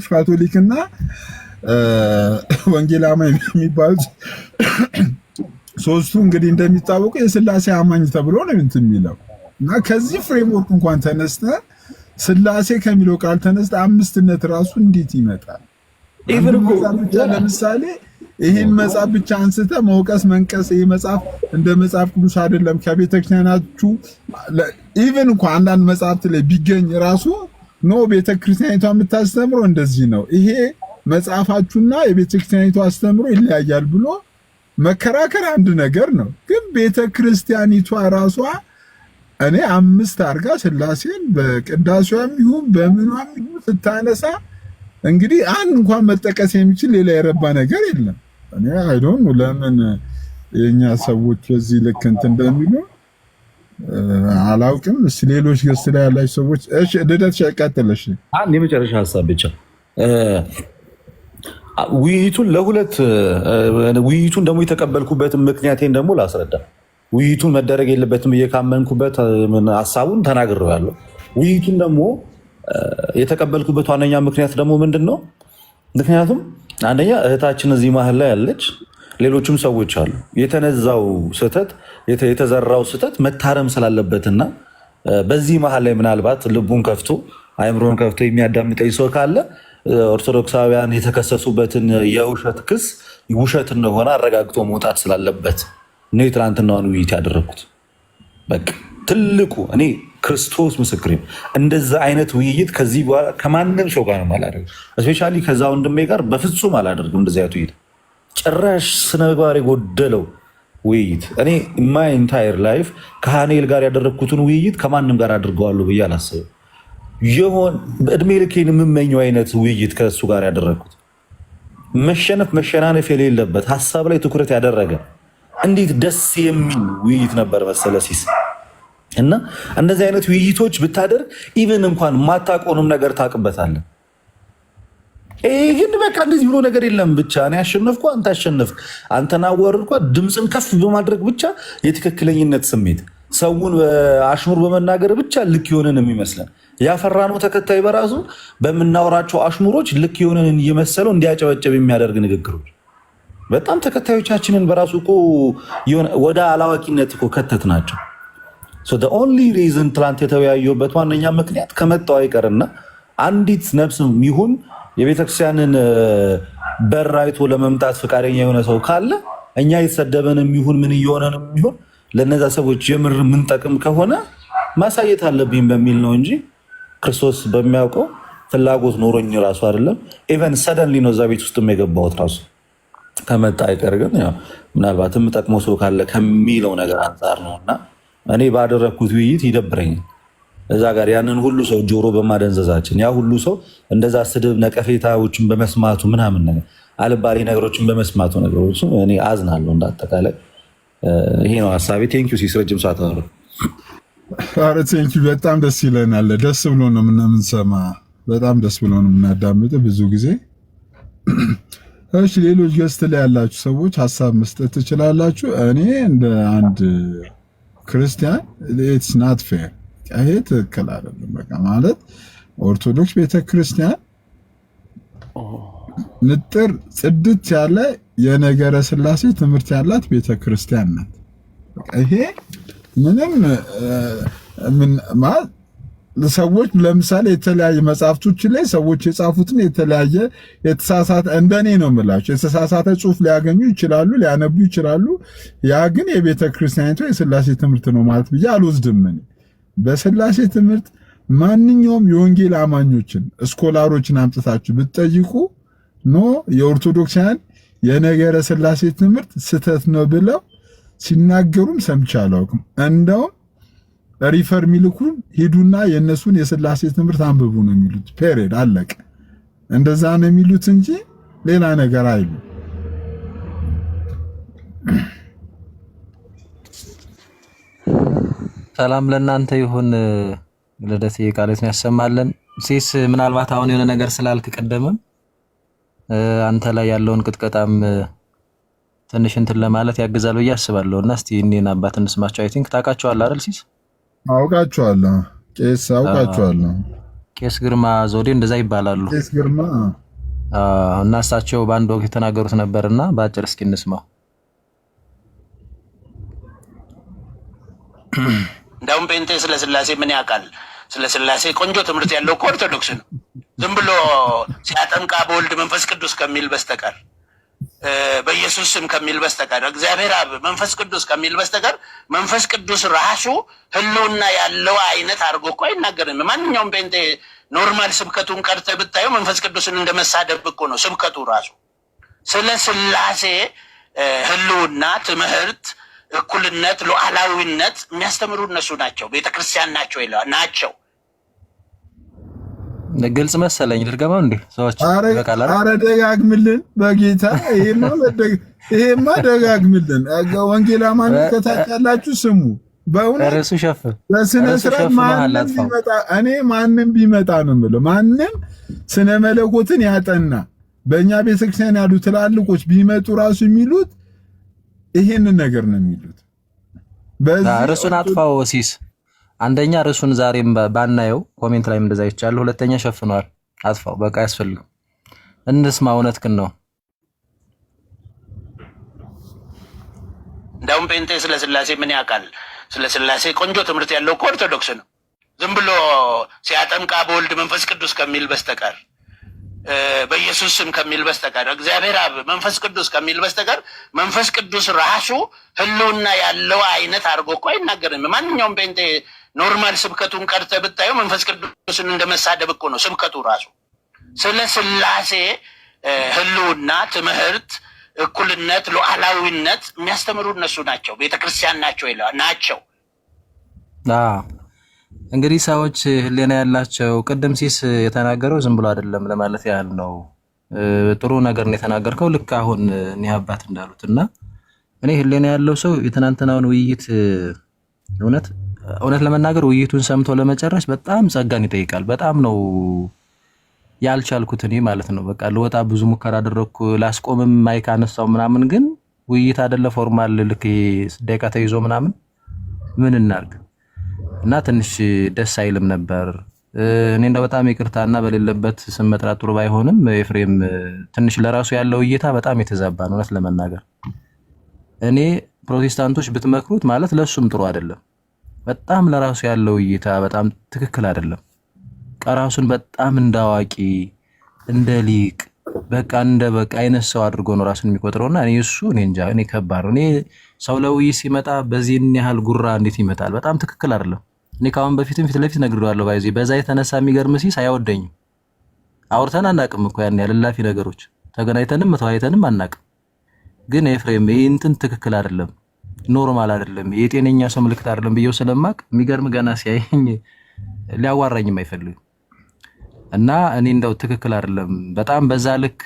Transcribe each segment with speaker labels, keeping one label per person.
Speaker 1: ካቶሊክና ወንጌላማኝ የሚባሉት ሶስቱ እንግዲህ እንደሚታወቁ የስላሴ አማኝ ተብሎ ነው እንትን የሚለው እና ከዚህ ፍሬምወርክ እንኳን ተነስተ ስላሴ ከሚለው ቃል ተነስተ አምስትነት ራሱ እንዴት ይመጣል? ኢቭን እኮ ለምሳሌ ይሄን መጽሐፍ ብቻ አንስተ መውቀስ መንቀስ ይሄ መጽሐፍ እንደ መጽሐፍ ቅዱስ አይደለም ከቤተክርስቲያናችሁ ኢቭን እንኳን አንዳንድ መጽሐፍት ላይ ቢገኝ ራሱ ኖ ቤተክርስቲያኒቷ የምታስተምረው እንደዚህ ነው፣ ይሄ መጽሐፋችሁና የቤተክርስቲያኒቷ አስተምሮ ይለያያል ብሎ መከራከር አንድ ነገር ነው። ግን ቤተክርስቲያኒቷ ራሷ እኔ አምስት አርጋ ስላሴን በቅዳሴዋም ይሁን በምኗም ይሁን ስታነሳ እንግዲህ አንድ እንኳን መጠቀስ የሚችል ሌላ የረባ ነገር የለም። እኔ አይ ዶንት ኖ ለምን የኛ ሰዎች በዚህ ልክ እንትን እንደሚሉ አላውቅም። እስኪ ሌሎች ገስ ላይ ያላችሁ ሰዎች እሺ፣ ልደት ሸቀጥለሽ
Speaker 2: አንድ የመጨረሻ ሐሳብ ብቻ ውይይቱን ለሁለት ውይይቱን ደግሞ የተቀበልኩበትን ምክንያቴን ደግሞ ላስረዳ። ውይይቱን መደረግ የለበትም እየካመንኩበት ሐሳቡን ተናግሬዋለሁ። ውይይቱን ደግሞ የተቀበልኩበት ዋነኛ ምክንያት ደግሞ ምንድን ነው? ምክንያቱም አንደኛ እህታችን እዚህ መሀል ላይ ያለች፣ ሌሎችም ሰዎች አሉ። የተነዛው ስህተት የተዘራው ስህተት መታረም ስላለበትና በዚህ መሀል ላይ ምናልባት ልቡን ከፍቶ አይምሮን ከፍቶ የሚያዳምጠኝ ሰው ካለ ኦርቶዶክሳውያን የተከሰሱበትን የውሸት ክስ ውሸት እንደሆነ አረጋግጦ መውጣት ስላለበት ነው የትናንትናውን ውይይት ያደረግኩት። በቃ ትልቁ እኔ ክርስቶስ ምስክሬ እንደዛ አይነት ውይይት ከዚህ በኋላ ከማንም ሰው ጋር ነው አላደርግም። እስፔሻሊ ከዛ ወንድሜ ጋር በፍጹም አላደርግም። እንደዚህ አይነት ውይይት ጭራሽ ስነ ምግባር የጎደለው ውይይት እኔ ማይ ኢንታየር ላይፍ ከሃኔል ጋር ያደረግኩትን ውይይት ከማንም ጋር አድርገዋለሁ ብዬ አላስብም። ይሆን በእድሜ ልኬን የምመኘው አይነት ውይይት ከእሱ ጋር ያደረግኩት መሸነፍ መሸናነፍ የሌለበት ሀሳብ ላይ ትኩረት ያደረገ እንዴት ደስ የሚል ውይይት ነበር መሰለ ሲስ እና እንደዚህ አይነት ውይይቶች ብታደርግ ኢቨን እንኳን ማታቆንም ነገር ታቅበታለን። ግን በቃ እንደዚህ ብሎ ነገር የለም። ብቻ እኔ አሸነፍኩ አንተ አሸነፍክ አንተና ወርድኳ ድምፅን ከፍ በማድረግ ብቻ የትክክለኝነት ስሜት ሰውን አሽሙር በመናገር ብቻ ልክ የሆነን የሚመስለን ያፈራነው ተከታይ በራሱ በምናወራቸው አሽሙሮች ልክ የሆነን እየመሰለው እንዲያጨበጨብ የሚያደርግ ንግግሮች በጣም ተከታዮቻችንን በራሱ እኮ ወደ አላዋቂነት እኮ ከተት ናቸው። ኦንሊ ሪዝን ትላንት የተወያየበት ዋነኛ ምክንያት ከመጣው አይቀርና አንዲት ነፍስም ይሁን የቤተክርስቲያንን በር አይቶ ለመምጣት ፈቃደኛ የሆነ ሰው ካለ እኛ የተሰደበንም ይሁን ምን እየሆነንም ይሁን ለነዛ ሰዎች የምር ምንጠቅም ከሆነ ማሳየት አለብኝ በሚል ነው እንጂ ክርስቶስ በሚያውቀው ፍላጎት ኖሮኝ ራሱ አይደለም። ኢቨን ሰደንሊ ነው እዛ ቤት ውስጥ የገባሁት ራሱ ከመጣ አይቀር ግን ምናልባት የምጠቅመው ሰው ካለ ከሚለው ነገር አንጻር ነው። እና እኔ ባደረግኩት ውይይት ይደብረኛል እዛ ጋር ያንን ሁሉ ሰው ጆሮ በማደንዘዛችን ያ ሁሉ ሰው እንደዛ ስድብ ነቀፌታዎችን በመስማቱ ምናምን ነገር አልባሌ ነገሮችን በመስማቱ ነገሮች እኔ አዝናለሁ። እንዳጠቃላይ ይሄ ነው ሀሳቤ። ቴንኪዩ ሲስ ረጅም ሰዓት አወራሁ።
Speaker 1: ኧረ ቴንኪዩ በጣም ደስ ይለናል። ደስ ብሎ ነው የምንሰማ፣ በጣም ደስ ብሎ ነው የምናዳምጥ ብዙ ጊዜ። እሺ ሌሎች ገስት ላይ ያላችሁ ሰዎች ሀሳብ መስጠት ትችላላችሁ። እኔ እንደ አንድ ክርስቲያን ኢትስ ናት ፌር፣ ይሄ ትክክል አይደለም። በቃ ማለት ኦርቶዶክስ ቤተክርስቲያን ንጥር ጽድት ያለ የነገረ ስላሴ ትምህርት ያላት ቤተክርስቲያን ናት። ይሄ ምንም ሰዎች ለምሳሌ የተለያየ መጽሐፍቶች ላይ ሰዎች የጻፉትን የተለያየ የተሳሳተ እንደኔ ነው የምላቸው የተሳሳተ ጽሑፍ ሊያገኙ ይችላሉ፣ ሊያነቡ ይችላሉ። ያ ግን የቤተክርስቲያኒቱ የስላሴ ትምህርት ነው ማለት ብዬ አልወስድም። በስላሴ ትምህርት ማንኛውም የወንጌል አማኞችን ስኮላሮችን አምጥታችሁ ብትጠይቁ ኖ የኦርቶዶክሳውያን የነገረ ስላሴ ትምህርት ስህተት ነው ብለው ሲናገሩም ሰምቼ አላውቅም። እንደውም ሪፈር ሚልኩን ሂዱና የእነሱን የስላሴ ትምህርት አንብቡ ነው የሚሉት። ፔሬድ አለቀ። እንደዛ ነው የሚሉት እንጂ ሌላ ነገር አይሉ።
Speaker 3: ሰላም ለእናንተ ይሁን። ልደት ቃልን ያሰማልን። ሲስ ምናልባት አሁን የሆነ ነገር ስላልክ ቀደምም አንተ ላይ ያለውን ቅጥቀጣም ትንሽ እንትን ለማለት ያግዛል ብዬ አስባለሁ። እና እስቲ እኔን አባት እንስማቸው። አይ ቲንክ ታውቃቸዋለህ አይደል ሲስ?
Speaker 1: አውቃቸዋለሁ ቄስ አውቃቸዋለሁ።
Speaker 3: ቄስ ግርማ ዘውዴ እንደዛ ይባላሉ።
Speaker 1: ቄስ ግርማ
Speaker 3: እና እሳቸው በአንድ ወቅት የተናገሩት ነበርና በአጭር እስኪ እንስማው።
Speaker 4: እንዳውም ጴንጤ ስለ ስላሴ ምን ያውቃል? ስለ ስላሴ ቆንጆ ትምህርት ያለው እኮ ኦርቶዶክስ ነው። ዝም ብሎ ሲያጠምቃ በወልድ መንፈስ ቅዱስ ከሚል በስተቀር በኢየሱስ ስም ከሚል በስተቀር እግዚአብሔር አብ መንፈስ ቅዱስ ከሚል በስተቀር መንፈስ ቅዱስ ራሱ ህልውና ያለው አይነት አድርጎ እኮ አይናገርም። ማንኛውም ጴንጤ ኖርማል ስብከቱን ቀርተህ ብታየው መንፈስ ቅዱስን እንደመሳደብ እኮ ነው ስብከቱ ራሱ። ስለ ስላሴ ህልውና ትምህርት፣ እኩልነት፣ ሉዓላዊነት የሚያስተምሩ እነሱ ናቸው። ቤተክርስቲያን ናቸው ናቸው።
Speaker 3: ግልጽ መሰለኝ። ልድገማው እንዴ ሰዎች በቃላ
Speaker 1: አረ ደጋግምልን በጌታ ይሄማ ደጋግምልን። ወንጌል አማኞች ከታች ያላችሁ ስሙ። በእውነት
Speaker 3: ርዕሱ ሸፍ
Speaker 1: በስነ ስርዓት ማንም ቢመጣ ነው የምለው። ማንም ስነ መለኮትን ያጠና በእኛ ቤተክርስቲያን ያሉ ትላልቆች ቢመጡ ራሱ የሚሉት ይሄንን ነገር ነው የሚሉት።
Speaker 3: ርዕሱን አጥፋው ሲስ አንደኛ ርዕሱን ዛሬም ባናየው ኮሜንት ላይም እንደዛ ይቻላል። ሁለተኛ ሸፍኗል፣ አጥፋው በቃ አያስፈልግም። እንስማ። እውነትህን ነው።
Speaker 4: እንዳውም ጴንጤ ስለ ስላሴ ምን ያውቃል? ስለ ስላሴ ቆንጆ ትምህርት ያለው እኮ ኦርቶዶክስ ነው። ዝም ብሎ ሲያጠምቃ በወልድ መንፈስ ቅዱስ ከሚል በስተቀር በኢየሱስ ስም ከሚል በስተቀር እግዚአብሔር አብ መንፈስ ቅዱስ ከሚል በስተቀር መንፈስ ቅዱስ ራሱ ህልውና ያለው አይነት አድርጎ እኮ አይናገርም። ማንኛውም ጴንጤ ኖርማል ስብከቱን ቀርተህ ብታየው መንፈስ ቅዱስን እንደመሳደብ እኮ ነው ስብከቱ ራሱ። ስለ ስላሴ ህልውና ትምህርት፣ እኩልነት፣ ሉዓላዊነት የሚያስተምሩ እነሱ ናቸው። ቤተክርስቲያን ናቸው።
Speaker 3: እንግዲህ ሰዎች ህሊና ያላቸው ቅድም ሲስ የተናገረው ዝም ብሎ አይደለም ለማለት ያህል ነው። ጥሩ ነገር ነው የተናገርከው፣ ልክ አሁን እኔ አባት እንዳሉት እና እኔ ህሊና ያለው ሰው የትናንትናውን ውይይት እውነት ለመናገር ውይይቱን ሰምቶ ለመጨረስ በጣም ጸጋን ይጠይቃል። በጣም ነው ያልቻልኩት እኔ ማለት ነው። በቃ ልወጣ ብዙ ሙከራ አደረኩ፣ ላስቆምም ማይክ አነሳው ምናምን፣ ግን ውይይት አይደለ ፎርማል ልክ ደቂቃ ተይዞ ምናምን ምን እናርግ እና ትንሽ ደስ አይልም ነበር። እኔ እንደው በጣም ይቅርታና በሌለበት ስም መጥራት ጥሩ ባይሆንም ኤፍሬም ትንሽ ለራሱ ያለው እይታ በጣም የተዛባ ነው። እውነት ለመናገር እኔ ፕሮቴስታንቶች ብትመክሩት ማለት ለሱም ጥሩ አይደለም። በጣም ለራሱ ያለው እይታ በጣም ትክክል አይደለም። ራሱን በጣም እንዳዋቂ እንደ ሊቅ በቃ አይነት ሰው አድርጎ ነው ራሱን የሚቆጥረውና እኔ እንጃ እኔ ከባድ ነው። እኔ ሰው ለውይይት ሲመጣ በዚህን ያህል ጉራ እንዴት ይመጣል? በጣም ትክክል አይደለም። እኔ ካሁን በፊትም ፊት ለፊት ነግሬዋለሁ። በዛ የተነሳ የሚገርም ሲስ አይወደኝም። አውርተን አናውቅም እኮ ያን ያህል ላፊ ነገሮች ተገናኝተንም ተወያይተንም አናውቅም። ግን ኤፍሬም ይሄ እንትን ትክክል አይደለም፣ ኖርማል አይደለም፣ የጤነኛ ሰው ምልክት አይደለም ብዬው ስለማቅ የሚገርም ገና ሲያየኝ ሊያዋራኝም አይፈልግም። እና እኔ እንደው ትክክል አይደለም በጣም በዛ ልክ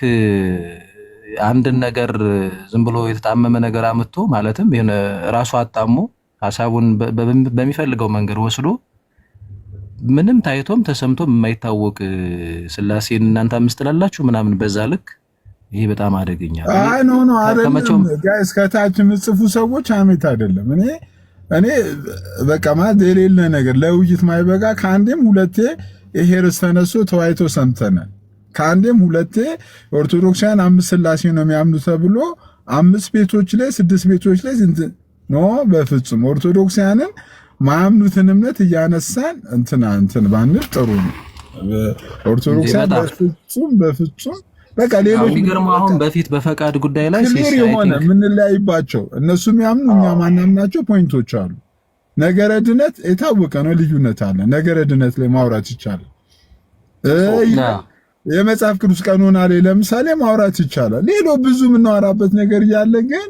Speaker 3: አንድን ነገር ዝም ብሎ የተጣመመ ነገር አምጥቶ ማለትም የሆነ ራሱ አጣሞ ሐሳቡን በሚፈልገው መንገድ ወስዶ ምንም ታይቶም ተሰምቶም የማይታወቅ ስላሴን እናንተ አምስትላላችሁ ምናምን በዛ ልክ ይሄ በጣም አደገኛ
Speaker 1: ነው። አይደለም ጋይስ ከታች የምጽፉ ሰዎች አሜት አይደለም። እኔ በቃ ማለት የሌለ ነገር ለውይይት ማይበቃ ከአንዴም ሁለቴ ይሄ ርዕስ ተነስቶ ተወያይቶ ሰምተናል። ከአንዴም ሁለቴ ኦርቶዶክሳውያን 5 ስላሴ ነው የሚያምኑ ተብሎ 5 ቤቶች ላይ 6 ቤቶች ላይ በፍጹም ኦርቶዶክሳውያንን ማያምኑትን እምነት እያነሳን እንትን ባንል ጥሩ ነው። ኦርቶዶክሳውያን በፍጹም በቃ ሌሎች
Speaker 3: የሚገርመው አሁን በፊት በፈቃድ ጉዳይ ላይ
Speaker 1: ክሊር የሆነ የምንለያይባቸው እነሱ የሚያምኑ እኛ ማናምናቸው ፖይንቶች አሉ። ነገረ ድነት የታወቀ ነው፣ ልዩነት አለ። ነገረ ድነት ላይ ማውራት ይቻላል። የመጽሐፍ ቅዱስ ቀኖና ላይ ለምሳሌ ማውራት ይቻላል። ሌሎ ብዙ የምናወራበት ነገር እያለ ግን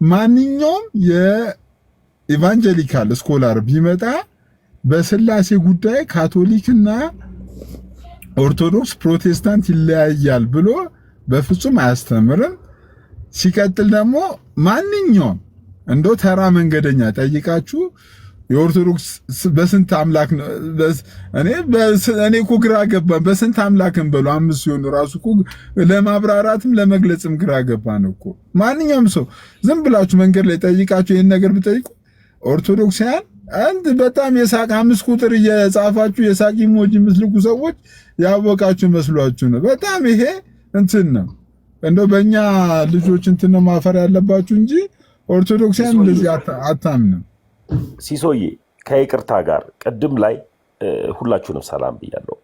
Speaker 1: ማንኛውም የኢቫንጀሊካል ስኮላር ቢመጣ በስላሴ ጉዳይ ካቶሊክና ኦርቶዶክስ ፕሮቴስታንት ይለያያል ብሎ በፍጹም አያስተምርም። ሲቀጥል ደግሞ ማንኛውም እንደው ተራ መንገደኛ ጠይቃችሁ የኦርቶዶክስ በስንት አምላክ ነው እኔ እኮ ግራ ገባን። በስንት አምላክን በሉ 5 ሲሆን ራሱ እኮ ለማብራራትም ለመግለጽም ግራ ገባን እኮ። ማንኛውም ሰው ዝም ብላችሁ መንገድ ላይ ጠይቃችሁ ይሄን ነገር ብጠይቁ ኦርቶዶክሳውያን አንድ በጣም የሳቅ 5 ቁጥር እየጻፋችሁ የሳቅ ኢሞጂ ምስልኩ ሰዎች ያወቃችሁ መስሏችሁ ነው። በጣም ይሄ እንትን ነው እንደው በእኛ ልጆች እንትን ነው ማፈር ያለባችሁ እንጂ ኦርቶዶክሳን እንደዚህ አታምንም።
Speaker 5: ሲሶዬ ከይቅርታ ጋር ቅድም ላይ ሁላችሁንም ሰላም ብያለሁ።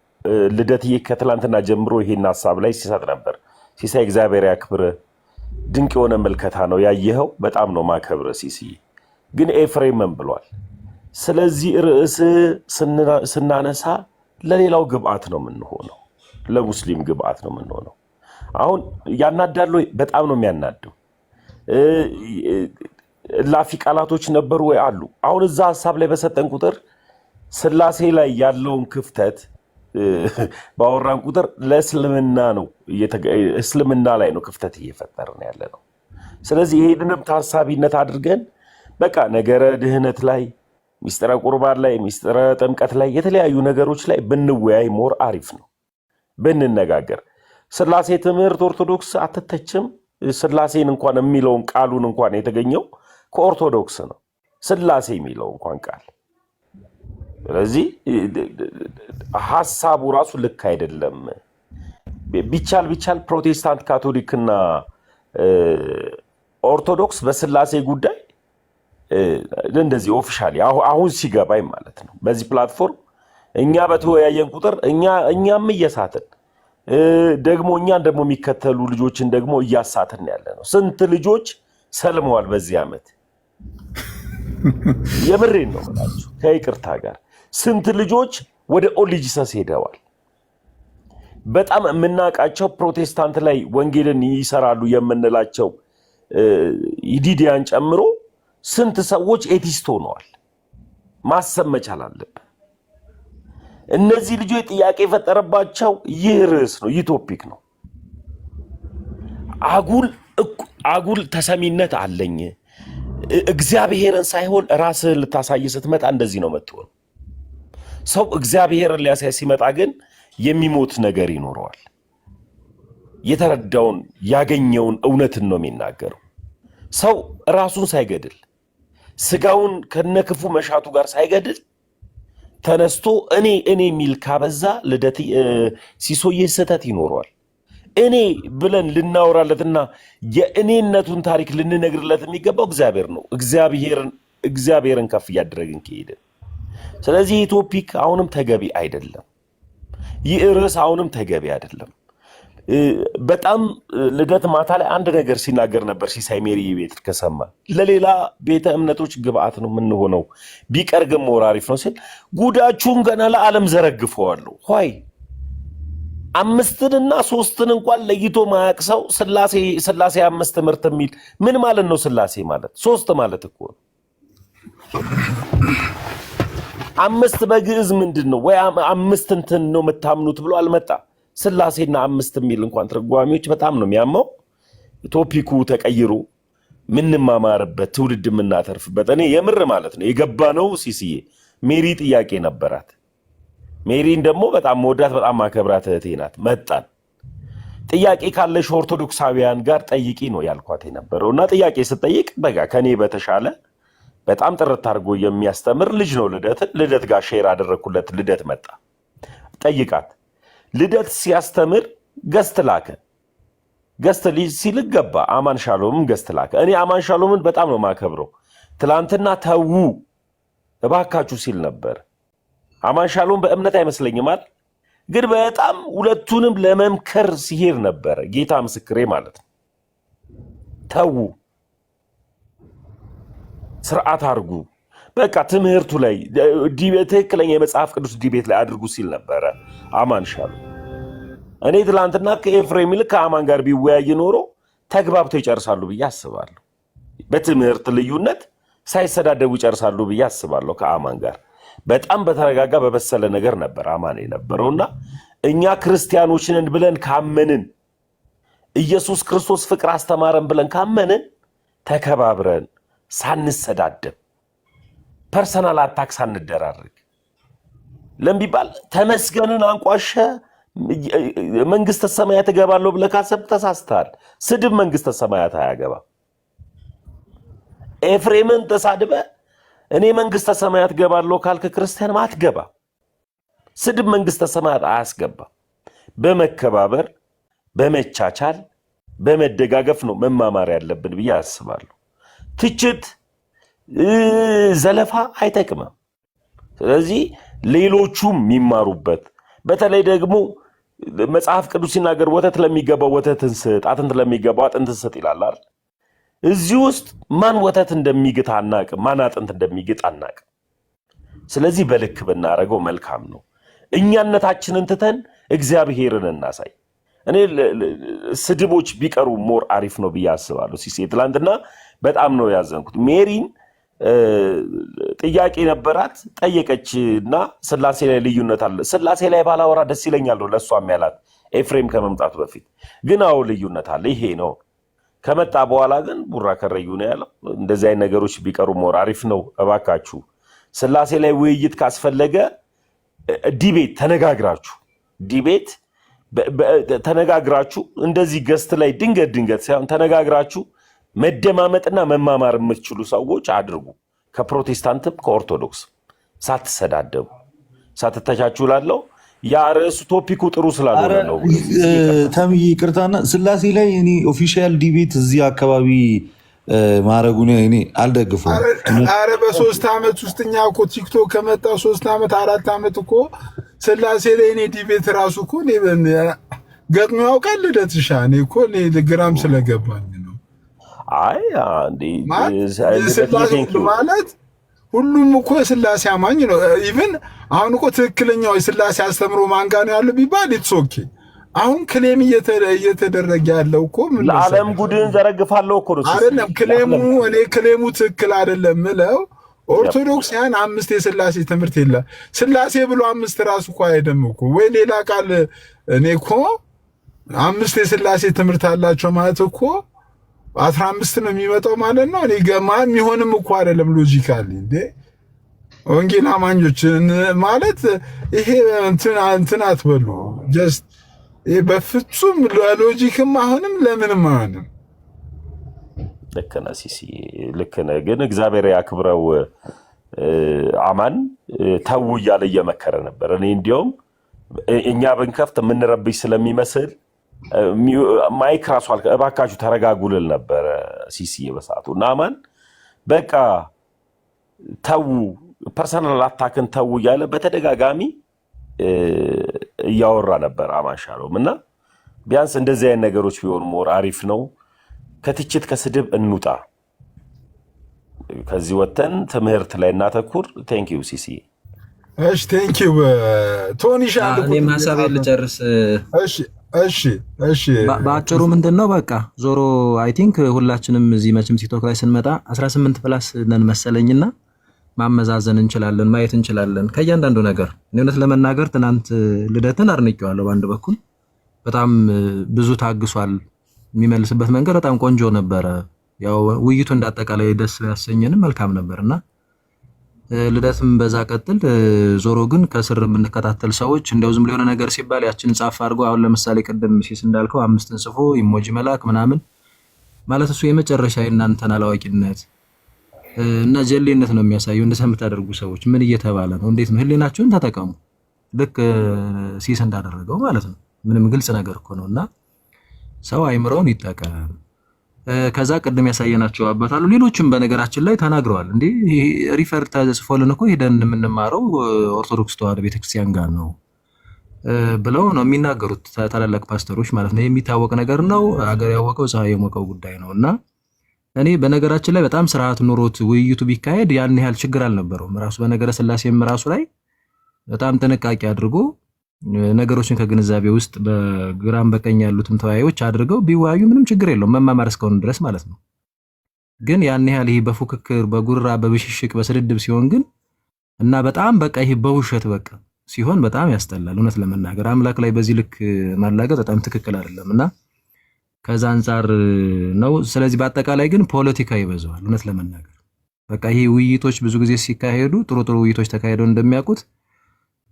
Speaker 5: ልደትዬ ከትላንትና ጀምሮ ይሄን ሐሳብ ላይ ሲሰጥ ነበር። ሲሳይ እግዚአብሔር ያክብር፣ ድንቅ የሆነ መልከታ ነው ያየኸው፣ በጣም ነው ማከብረ ሲሲ። ግን ኤፍሬምም ብሏል። ስለዚህ ርዕስ ስናነሳ ለሌላው ግብአት ነው የምንሆነው፣ ለሙስሊም ግብአት ነው የምንሆነው። አሁን ያናዳሉ፣ በጣም ነው የሚያናደው። ላፊ ቃላቶች ነበሩ ወይ አሉ። አሁን እዛ ሐሳብ ላይ በሰጠን ቁጥር ስላሴ ላይ ያለውን ክፍተት ባወራን ቁጥር ለእስልምና ነው እስልምና ላይ ነው ክፍተት እየፈጠርን ያለ ነው። ስለዚህ ይሄንንም ታሳቢነት አድርገን በቃ ነገረ ድህነት ላይ ሚስጥረ ቁርባን ላይ ሚስጥረ ጥምቀት ላይ የተለያዩ ነገሮች ላይ ብንወያይ ሞር አሪፍ ነው ብንነጋገር። ስላሴ ትምህርት ኦርቶዶክስ አትተችም። ስላሴን እንኳን የሚለውን ቃሉን እንኳን የተገኘው ከኦርቶዶክስ ነው ስላሴ የሚለው እንኳን ቃል። ስለዚህ ሐሳቡ ራሱ ልክ አይደለም። ቢቻል ፕሮቴስታንት ካቶሊክና ኦርቶዶክስ በስላሴ ጉዳይ እንደዚህ ኦፊሻሊ አሁን ሲገባኝ ማለት ነው በዚህ ፕላትፎርም እኛ በተወያየን ቁጥር እኛም እየሳትን ደግሞ እኛን ደግሞ የሚከተሉ ልጆችን ደግሞ እያሳትን ያለ ነው። ስንት ልጆች ሰልመዋል በዚህ ዓመት፣ የምሬን ነው ማለት ከይቅርታ ጋር ስንት ልጆች ወደ ኦሊጂሰስ ሄደዋል። በጣም የምናውቃቸው ፕሮቴስታንት ላይ ወንጌልን ይሰራሉ የምንላቸው ይዲዲያን ጨምሮ ስንት ሰዎች ኤቲስት ሆነዋል። ማሰብ መቻል አለብን። እነዚህ ልጆች ጥያቄ የፈጠረባቸው ይህ ርዕስ ነው፣ ይህ ቶፒክ ነው። አጉል ተሰሚነት አለኝ እግዚአብሔርን ሳይሆን ራስህን ልታሳይ ስትመጣ እንደዚህ ነው የምትሆነው። ሰው እግዚአብሔርን ሊያሳይ ሲመጣ ግን የሚሞት ነገር ይኖረዋል። የተረዳውን ያገኘውን እውነትን ነው የሚናገረው። ሰው ራሱን ሳይገድል ስጋውን ከነክፉ መሻቱ ጋር ሳይገድል ተነስቶ እኔ የሚል ካበዛ ልደት ሲሶዬ ስህተት ይኖረዋል። እኔ ብለን ልናወራለትና የእኔነቱን ታሪክ ልንነግርለት የሚገባው እግዚአብሔር ነው። እግዚአብሔርን ከፍ እያደረግን ከሄድን ስለዚህ ይህ ቶፒክ አሁንም ተገቢ አይደለም። ይህ ርዕስ አሁንም ተገቢ አይደለም። በጣም ልደት ማታ ላይ አንድ ነገር ሲናገር ነበር ሲሳይ ሜሪ ቤት ከሰማ ለሌላ ቤተ እምነቶች ግብአት ነው የምንሆነው ቢቀር ግን ሞር አሪፍ ነው ሲል ጉዳችሁን ገና ለዓለም ዘረግፈዋለሁ። ሆይ 5ና 3 እንኳን ለይቶ ማያቅ ሰው ስላሴ 5 ትምህርት የሚል ምን ማለት ነው? ስላሴ ማለት 3 ማለት እኮ ነው። 5 በግዕዝ ምንድን ነው? ወይ 5 እንትን ነው የምታምኑት ብሎ አልመጣ። ስላሴና 5 የሚል እንኳን ትርጓሚዎች በጣም ነው የሚያመው። ቶፒኩ ተቀይሮ ምንማማርበት ትውልድ የምናተርፍበት እኔ የምር ማለት ነው የገባ ነው። ሲሲዬ ሜሪ ጥያቄ ነበራት። ሜሪን ደግሞ በጣም መወዳት በጣም ማከብራት እህቴ ናት። መጣን ጥያቄ ካለሽ ኦርቶዶክሳውያን ጋር ጠይቂ ነው ያልኳት የነበረው እና ጥያቄ ስጠይቅ በቃ ከኔ በተሻለ በጣም ጥርት አድርጎ የሚያስተምር ልጅ ነው ልደት ጋር ሼር አደረኩለት። ልደት መጣ ጠይቃት። ልደት ሲያስተምር ገስት ላከ። ገስት ሲልክ ገባ። አማን ሻሎምም ገስት ላከ። እኔ አማን ሻሎምን በጣም ነው ማከብረው። ትላንትና ተዉ እባካችሁ ሲል ነበር። አማን ሻሎም በእምነት አይመስለኝም አይደል? ግን በጣም ሁለቱንም ለመምከር ሲሄድ ነበር። ጌታ ምስክሬ ማለት ነው። ተዉ፣ ስርዓት አድርጉ፣ በቃ ትምህርቱ ላይ ትክክለኛ የመጽሐፍ ቅዱስ ዲቤት ላይ አድርጉ ሲል ነበረ አማን ሻሎም። እኔ ትላንትና ከኤፍሬም ይልቅ ከአማን ጋር ቢወያይ ኖሮ ተግባብተው ይጨርሳሉ ብዬ አስባለሁ። በትምህርት ልዩነት ሳይሰዳደቡ ይጨርሳሉ ብዬ አስባለሁ። ከአማን ጋር በጣም በተረጋጋ በበሰለ ነገር ነበር አማን የነበረውና እኛ ክርስቲያኖች ነን ብለን ካመንን ኢየሱስ ክርስቶስ ፍቅር አስተማረን ብለን ካመንን ተከባብረን ሳንሰዳደብ ፐርሰናል አታክ ሳንደራረግ ለምቢባል ተመስገንን አንቋሸ መንግስተ ሰማያት እገባለሁ ብለህ ካሰብክ ተሳስተሃል። ስድብ መንግስተ ሰማያት አያገባ። ኤፍሬምን ተሳድበ እኔ መንግስተ ሰማያት ገባለሁ ካልክ ክርስቲያን አትገባ። ስድብ መንግስተ ሰማያት አያስገባ። በመከባበር በመቻቻል በመደጋገፍ ነው መማማር ያለብን ብዬ አስባለሁ። ትችት ዘለፋ አይጠቅምም። ስለዚህ ሌሎቹም የሚማሩበት በተለይ ደግሞ መጽሐፍ ቅዱስ ሲናገር ወተት ለሚገባው ወተትን ስጥ፣ አጥንት ለሚገባው አጥንትን ስጥ ይላል አይደል? እዚህ ውስጥ ማን ወተት እንደሚግጥ አናቅም፣ ማን አጥንት እንደሚግጥ አናቅም። ስለዚህ በልክ ብናደርገው መልካም ነው። እኛነታችንን ትተን እግዚአብሔርን እናሳይ። እኔ ስድቦች ቢቀሩ ሞር አሪፍ ነው ብዬ አስባለሁ። ሲሴ ትላንትና በጣም ነው ያዘንኩት። ሜሪን ጥያቄ ነበራት ጠየቀች እና ስላሴ ላይ ልዩነት አለ። ስላሴ ላይ ባላወራ ደስ ይለኛል ነው ለእሷም ያላት ኤፍሬም ከመምጣቱ በፊት ግን አዎ ልዩነት አለ፣ ይሄ ነው። ከመጣ በኋላ ግን ቡራ ከረዩ ነው ያለው። እንደዚህ አይነት ነገሮች ቢቀሩ ሞር አሪፍ ነው። እባካችሁ ስላሴ ላይ ውይይት ካስፈለገ ዲቤት ተነጋግራችሁ እንደዚህ ገስት ላይ ድንገት ሳይሆን ተነጋግራችሁ መደማመጥና መማማር የምትችሉ ሰዎች አድርጉ። ከፕሮቴስታንትም ከኦርቶዶክስ ሳትሰዳደቡ ሳትተቻችሁ ላለው ያ ርዕሱ ቶፒኩ ጥሩ ስላልሆነ ነው።
Speaker 2: ተምዬ ይቅርታና ስላሴ ላይ እኔ ኦፊሻል ዲቤት እዚህ አካባቢ ማረጉን እኔ አልደግፈውም።
Speaker 1: አረ በ3 ዓመት ውስጥ እኛ እኮ ቲክቶክ ከመጣ 3 ዓመት 4 ዓመት እኮ ስላሴ ላይ እኔ ዲቤት ራሱ እኮ ገጥሞ ያውቃል። ልደትሻ እኔ እኮ ግራም ስለገባኝ ነው።
Speaker 5: አይ አንዴ
Speaker 1: ማለት ሁሉም እኮ የስላሴ አማኝ ነው። ኢቭን አሁን እኮ ትክክለኛው የስላሴ አስተምሮ ማን ጋር ነው ያለው ቢባል ኢትስ ኦኬ። አሁን ክሌም እየተደረገ ያለው እኮ ምን
Speaker 5: ለዓለም ጉድን ዘረግፋለሁ እኮ ነው
Speaker 1: አይደለም። ክሌሙ ትክክል አይደለም ምለው ኦርቶዶክሳውያን 5 የስላሴ ትምህርት የለ ስላሴ ብሎ 5 ራሱ እኮ አይደለም እኮ ወይ ሌላ ቃል እኔ እኮ 5 የስላሴ ትምህርት አላቸው ማለት እኮ 15 ነው የሚመጣው ማለት ነው። እኔ ገማ የሚሆንም እኮ አይደለም ሎጂካሊ እንዴ ወንጌል አማኞች ማለት ይሄ እንትን አትበሉ። ጀስት በፍጹም ሎጂክም አሁንም ለምንም አይሆንም።
Speaker 5: ልክ ነህ ሲሲ ልክ ነህ። ግን እግዚአብሔር ያክብረው። አማን ተው እያለ እየመከረ ነበር። እኔ እንዲያውም እኛ ብንከፍት የምንረብሽ ስለሚመስል ማይክ ራሱ እባካችሁ ተረጋጉልል ነበረ ሲሲ በሰዓቱ እና አማን በቃ ተው ፐርሰናል አታክን ተው እያለ በተደጋጋሚ እያወራ ነበር። አማን ሻሎም እና ቢያንስ እንደዚህ አይነት ነገሮች ቢሆኑ ሞር አሪፍ ነው። ከትችት ከስድብ እንውጣ። ከዚህ ወተን ትምህርት ላይ እናተኩር። ቴንክ ዩ ሲሲ።
Speaker 1: እሺ ቴንክ ዩ ቶኒሻ።
Speaker 3: እኔም ሐሳቤን ልጨርስ።
Speaker 1: እሺ
Speaker 3: በአጭሩ ምንድነው በቃ ዞሮ አይ ቲንክ ሁላችንም እዚህ መቼም ቲክቶክ ላይ ስንመጣ 18 ፕላስ ነን መሰለኝና ማመዛዘን እንችላለን፣ ማየት እንችላለን ከእያንዳንዱ ነገር። እውነት ለመናገር ትናንት ልደትን አድንቄዋለሁ። በአንድ በኩል በጣም ብዙ ታግሷል። የሚመልስበት መንገድ በጣም ቆንጆ ነበረ። ያው ውይይቱ እንዳጠቃላይ ደስ ያሰኘንም መልካም ነበርና ልደትም በዛ ቀጥል። ዞሮ ግን ከስር የምንከታተል ሰዎች እንደው ዝም ብሎ የሆነ ነገር ሲባል ያችን ጻፍ አድርጎ አሁን ለምሳሌ ቅድም ሲስ እንዳልከው 5ን ጽፎ ኢሞጂ መላክ ምናምን ማለት እሱ የመጨረሻ የእናንተን አላዋቂነት እና ጀሌነት ነው የሚያሳየው። እንደዛ የምታደርጉ ሰዎች ምን እየተባለ ነው? እንዴት ነው? ህሊናችሁን ተጠቀሙ። ልክ ሲስ እንዳደረገው ማለት ነው። ምንም ግልጽ ነገር እኮ ነውና ሰው አይምሮውን ይጠቀም። ከዛ ቅድም ያሳየናቸው አባታሉ ሌሎችም በነገራችን ላይ ተናግረዋል። እንዴ ሪፈር ተጽፎልን እኮ ሄደን እንደምንማረው ኦርቶዶክስ ተዋህዶ ቤተክርስቲያን ጋር ነው ብለው ነው የሚናገሩት ታላላቅ ፓስተሮች ማለት ነው። የሚታወቅ ነገር ነው። አገር ያወቀው ፀሐይ የሞቀው ጉዳይ ነውና እኔ በነገራችን ላይ በጣም ስርዓት ኑሮት ውይይቱ ቢካሄድ ያን ያህል ችግር አልነበረውም። ራሱ በነገረ ስላሴም ራሱ ላይ በጣም ጥንቃቄ አድርጎ ነገሮችን ከግንዛቤ ውስጥ በግራም በቀኝ ያሉትም ተወያዮች አድርገው ቢወያዩ ምንም ችግር የለውም፣ መማማር እስከሆነ ድረስ ማለት ነው። ግን ያን ያህል ይሄ በፉክክር በጉራ በብሽሽቅ በስድድብ ሲሆን ግን እና በጣም በቃ ይሄ በውሸት በቃ ሲሆን በጣም ያስጠላል። እውነት ለመናገር አምላክ ላይ በዚህ ልክ ማላገጥ በጣም ትክክል አይደለምና ከዛ አንፃር ነው። ስለዚህ በአጠቃላይ ግን ፖለቲካ ይበዛዋል። እውነት ለመናገር በቃ ይሄ ውይይቶች ብዙ ጊዜ ሲካሄዱ ጥሩ ውይይቶች ተካሄደው እንደሚያውቁት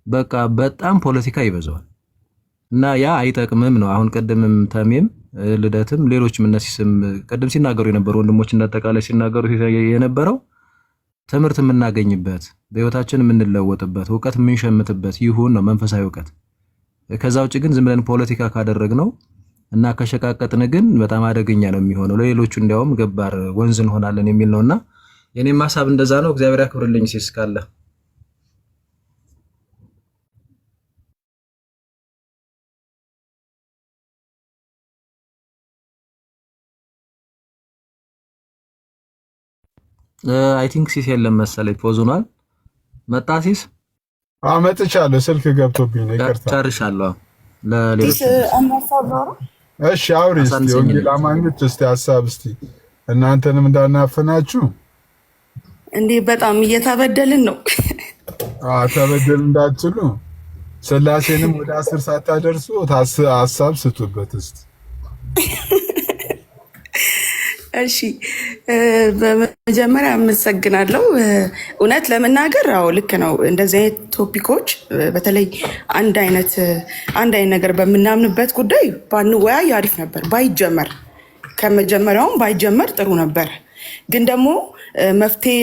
Speaker 3: በቃ በጣም ፖለቲካ ይበዛዋል እና ያ አይጠቅምም ነው። አሁን ቀደምም ተሜም ልደትም ሌሎችም እነሲስም ቀደም ሲናገሩ የነበሩ ወንድሞች እንዳጠቃላይ ሲናገሩ የነበረው ትምህርት የምናገኝበት በህይወታችን የምንለወጥበት እውቀት የምንሸምትበት ይሁን ነው መንፈሳዊ እውቀት። ከዛ ውጭ ግን ዝም ብለን ፖለቲካ ካደረግነው እና ከሸቃቀጥን ግን በጣም አደገኛ ነው የሚሆነው። ለሌሎቹ እንዲያውም ገባር ወንዝ እንሆናለን የሚል ነውና የኔም ሐሳብ እንደዛ ነው። እግዚአብሔር ያክብርልኝ። ሲስ ካለ አይ ቲንክ ሲስ የለም መሰለኝ ፖዝ ሆኗል። መጣ ሲስ?
Speaker 1: መጥቻለሁ። ስልክ ገብቶብኝ ነው ይቅርታ።
Speaker 3: ጨርሻለሁ። ለሌሎች
Speaker 1: እሺ አውሪ እስቲ ወንጌል አማኞች እስቲ ሐሳብ እስቲ እናንተንም እንዳናፈናችሁ
Speaker 6: እንዴ በጣም እየተበደልን ነው።
Speaker 1: ተበደል እንዳትሉ ስላሴንም ወደ 10 ሳታደርሱ ሐሳብ ስጡበት እስቲ።
Speaker 6: እሺ በመጀመሪያ አመሰግናለሁ። እውነት ለመናገር አዎ ልክ ነው። እንደዚህ አይነት ቶፒኮች በተለይ አንድ አይነት ነገር በምናምንበት ጉዳይ ባንወያይ አሪፍ ነበር። ባይጀመር ከመጀመሪያውም ባይጀመር ጥሩ ነበር። ግን ደግሞ መፍትሄ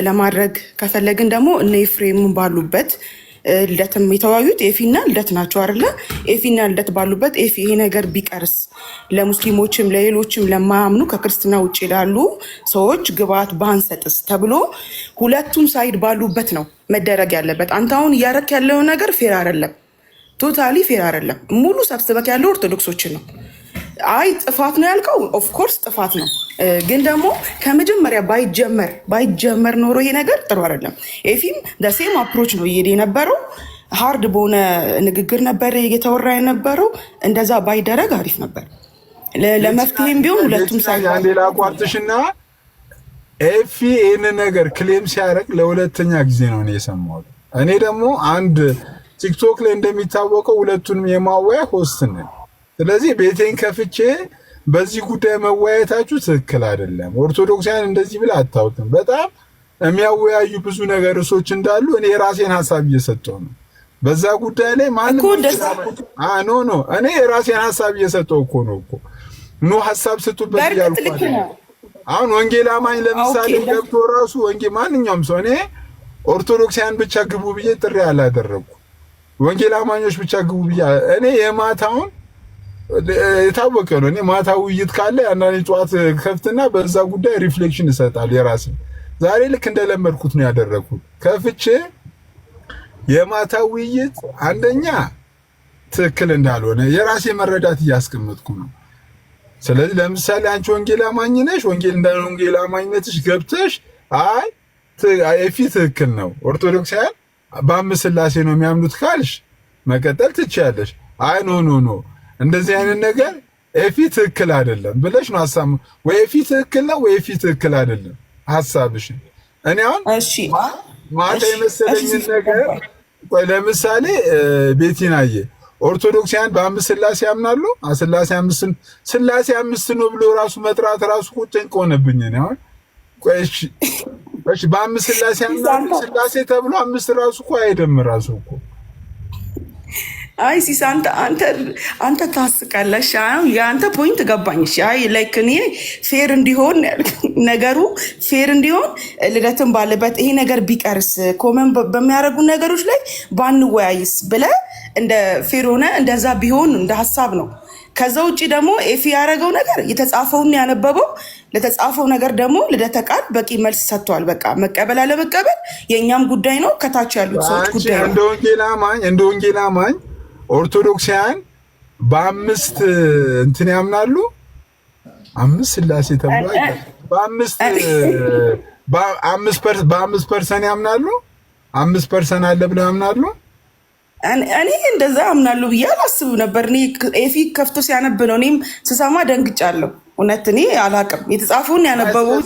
Speaker 6: ለማድረግ ከፈለግን ደግሞ እነ ኤፍሬም ባሉበት ልደትም የተወያዩት ኤፊና ልደት ናቸው አይደለ? ኤፊና ልደት ባሉበት ኤፊ ይሄ ነገር ቢቀርስ ለሙስሊሞችም ለሌሎችም ለማያምኑ ከክርስትና ውጭ ላሉ ሰዎች ግብዓት ባንሰጥስ ተብሎ ሁለቱም ሳይድ ባሉበት ነው መደረግ ያለበት። አንተ አሁን እያረክ ያለው ነገር ፌር አይደለም፣ ቶታሊ ፌር አይደለም። ሙሉ ሰብስበክ ያለው ኦርቶዶክሶችን ነው። አይ ጥፋት ነው ያልከው፣ ኦፍ ኮርስ ጥፋት ነው። ግን ደግሞ ከመጀመሪያ ባይጀመር ኖሮ ይሄ ነገር ጥሩ አይደለም። ኤፊም ሴም አፕሮች ነው እየሄደ የነበረው። ሃርድ በሆነ ንግግር ነበር እየተወራ የነበረው። እንደዛ ባይደረግ አሪፍ ነበር። ለመፍትሄም ቢሆን ሁለቱም
Speaker 1: አንዴ ላቋርጥሽና ኤፊ ይህን ነገር ክሌም ሲያደርግ ለሁለተኛ ጊዜ ነው እኔ የሰማሁት። እኔ ደግሞ አንድ ቲክቶክ ላይ እንደሚታወቀው ሁለቱንም የማወያ ሆስት ነን። ስለዚህ ቤቴን ከፍቼ በዚህ ጉዳይ መወያየታችሁ ትክክል አይደለም። ኦርቶዶክሳውያን እንደዚህ ብለ አታውቅም። በጣም የሚያወያዩ ብዙ ነገሮች እንዳሉ እኔ የራሴን ሐሳብ እየሰጠው ነው። በዛ ጉዳይ ላይ ማንም ኖ እኔ የራሴን ሐሳብ እየሰጠው እኮ ነው ኖ ሐሳብ ስጡበት ያልኩት። አሁን ወንጌል አማኝ ለምሳሌ ገብቶ ራሱ ወንጌል ማንኛውም ሰው እኔ ኦርቶዶክሳውያን ብቻ ግቡ ብዬ ጥሪ አላደረኩ። ወንጌል አማኞች ብቻ ግቡ ብዬ እኔ የማታውን የታወቀ ነው። እኔ ማታ ውይይት ካለ አንዳንዴ ጠዋት ከፍትና በዛ ጉዳይ ሪፍሌክሽን እሰጣለሁ የራሴ። ዛሬ ልክ እንደለመድኩት ነው ያደረኩት። ከፍቼ የማታ ውይይት አንደኛ ትክክል እንዳልሆነ የራሴ መረዳት እያስቀመጥኩ ነው። ስለዚህ ለምሳሌ አንቺ ወንጌል አማኝ ነሽ፣ ወንጌል አማኝነትሽ ገብተሽ አይ ኤፊ ትክክል ነው ኦርቶዶክሳውያን በአምስት ሥላሴ ነው የሚያምኑት ካልሽ መቀጠል ትችያለሽ። አይ ኖ እንደዚህ አይነት ነገር ኤፊ ትክክል አይደለም ብለሽ ነው ሐሳብ ወይ ኤፊ ትክክል ነው ወይ ኤፊ ትክክል አይደለም ሐሳብሽ። እኔ አሁን ማታ የመሰለኝ ነገር ቆይ ለምሳሌ ቤቲናዬ ኦርቶዶክሳውያን በአምስት ሥላሴ ያምናሉ። ሥላሴ አምስት ነው ብሎ ራሱ መጥራት ራሱ ጭንቅ ሆነብኝ። እኔ አሁን ቆይ እሺ በአምስት ሥላሴ ያምናሉ። ሥላሴ ተብሎ አምስት ራሱ እኮ አይደም ራሱ እኮ
Speaker 6: አይ ሲስ አንተ ታስቃለሽ። የአንተ ፖይንት ገባኝ። አይ ላይክ እኔ ፌር እንዲሆን ነገሩ ፌር እንዲሆን ልደትን ባለበት ይሄ ነገር ቢቀርስ ኮመን በሚያደርጉ ነገሮች ላይ ባንወያይስ ብለ እንደ ፌር ሆነ እንደዛ ቢሆን እንደ ሀሳብ ነው። ከዛ ውጭ ደግሞ ኤፊ ያደረገው ነገር የተጻፈውን ያነበበው ለተጻፈው ነገር ደግሞ ልደተ ቃል በቂ መልስ ሰጥቷል። በቃ መቀበል አለመቀበል የእኛም ጉዳይ ነው፣ ከታች ያሉት ሰዎች ጉዳይ ነው።
Speaker 1: እንደ ወንጌል አማኝ ኦርቶዶክሳውያን በአምስት እንትን ያምናሉ። አምስት ሥላሴ ተብሏል። በአምስት ፐርሰን ያምናሉ። 5% አለ ብለው ያምናሉ።
Speaker 6: እኔ እንደዛ አምናለሁ ብዬ አላስብ ነበር። እኔ ኤፊ ከፍቶ ሲያነብ ነው እኔም ስሰማ ደንግጫለሁ። እውነት እኔ አላቅም የተጻፈውን ያነበበው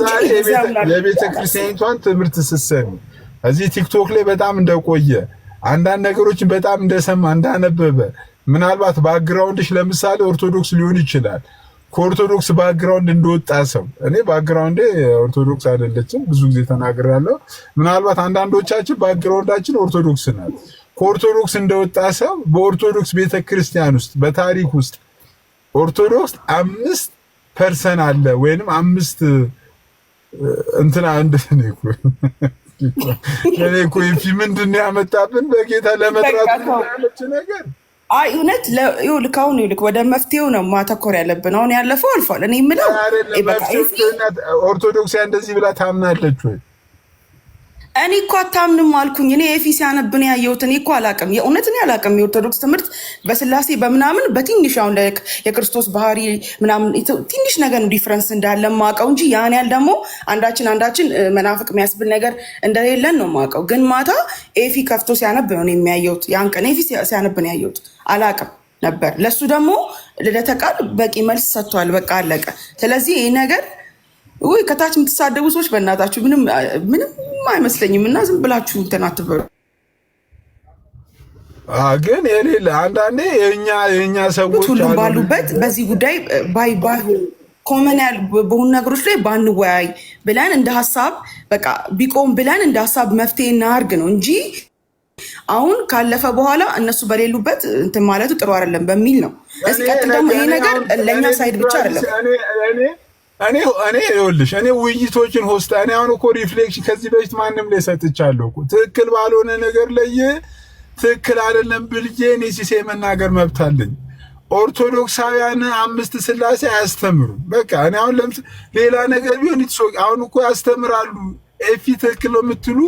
Speaker 1: የቤተ ክርስቲያኒቷን ትምህርት ስትሰሚ እዚህ ቲክቶክ ላይ በጣም እንደቆየ አንዳንድ ነገሮችን በጣም እንደሰማ እንዳነበበ ምናልባት ባክግራውንድሽ ለምሳሌ ኦርቶዶክስ ሊሆን ይችላል። ከኦርቶዶክስ ባክግራውንድ እንደወጣ ሰው እኔ ባክግራውንዴ ኦርቶዶክስ አይደለችም ብዙ ጊዜ ተናግሬያለሁ። ምናልባት አንዳንዶቻችን ባክግራውንዳችን ኦርቶዶክስ ናት። ከኦርቶዶክስ እንደወጣ ሰው በኦርቶዶክስ ቤተክርስቲያን ውስጥ በታሪክ ውስጥ ኦርቶዶክስ 5% አለ ወይንም 5 እንትና እኔ እኮ ይፊ ምንድን ነው ያመጣብን በጌታ ለመጥራት ያለች ነገር።
Speaker 6: አይ እውነት ይኸውልህ፣ አሁን ይኸውልህ ወደ መፍትሄው ነው ማተኮር ያለብን። አሁን ያለፈው አልፏል። እኔ የምለው
Speaker 1: ኦርቶዶክስ እንደዚህ ብላ ታምናለች ወይ?
Speaker 6: እኔ እኮ አታምንም አልኩኝ። እኔ ኤፊ ሲያነብን ያየሁት እኔ እኮ አላቅም፣ የእውነት እኔ አላቅም። የኦርቶዶክስ ትምህርት በስላሴ በምናምን በትንሽ አሁን የክርስቶስ ባህሪ ምናምን ትንሽ ነገር ነው ዲፍረንስ እንዳለ ማውቀው እንጂ ያን ያህል ደግሞ አንዳችን መናፍቅ የሚያስብል ነገር እንደሌለን ነው ማውቀው። ግን ማታ ኤፊ ከፍቶ ሲያነብ ነው የሚያየሁት። ያን ቀን ኤፊ ሲያነብ ነው ያየሁት። አላቅም ነበር። ለሱ ደግሞ ልደተ ቃል በቂ መልስ ሰጥቷል። በቃ አለቀ። ስለዚህ ይህ ነገር ወይ ከታች የምትሳደቡ ሰዎች በእናታችሁ ምንም አይመስለኝም እና ዝም ብላችሁ እንትን አትበሉ።
Speaker 1: ግን የሌለ አንዳንዴ የኛ ሰዎች
Speaker 6: ሁሉም ባሉበት በዚህ ጉዳይ ኮመን በሆኑ ነገሮች ላይ ባንወያይ ብለን እንደ ሀሳብ በቃ ቢቆም ብለን እንደ ሀሳብ መፍትሄ እናርግ ነው እንጂ አሁን ካለፈ በኋላ እነሱ በሌሉበት እንትን ማለቱ ጥሩ አይደለም በሚል ነው። እስቀጥል ደግሞ ይሄ ነገር ለእኛ ሳይድ ብቻ አይደለም።
Speaker 1: እኔ ይኸውልሽ እኔ ውይይቶችን ሆስታ እኔ አሁን እኮ ሪፍሌክሽን ከዚህ በፊት ማንም ላይ ሰጥቻለሁ እኮ ትክክል ባልሆነ ነገር ላይ ትክክል አይደለም ብልጄ እኔ ሲሴ መናገር መብት አለኝ። ኦርቶዶክሳውያን 5 ስላሴ አያስተምሩም። በቃ እኔ አሁን ሌላ ነገር ቢሆን አሁን እኮ ያስተምራሉ። ኤፊ ትክክል ነው የምትሉ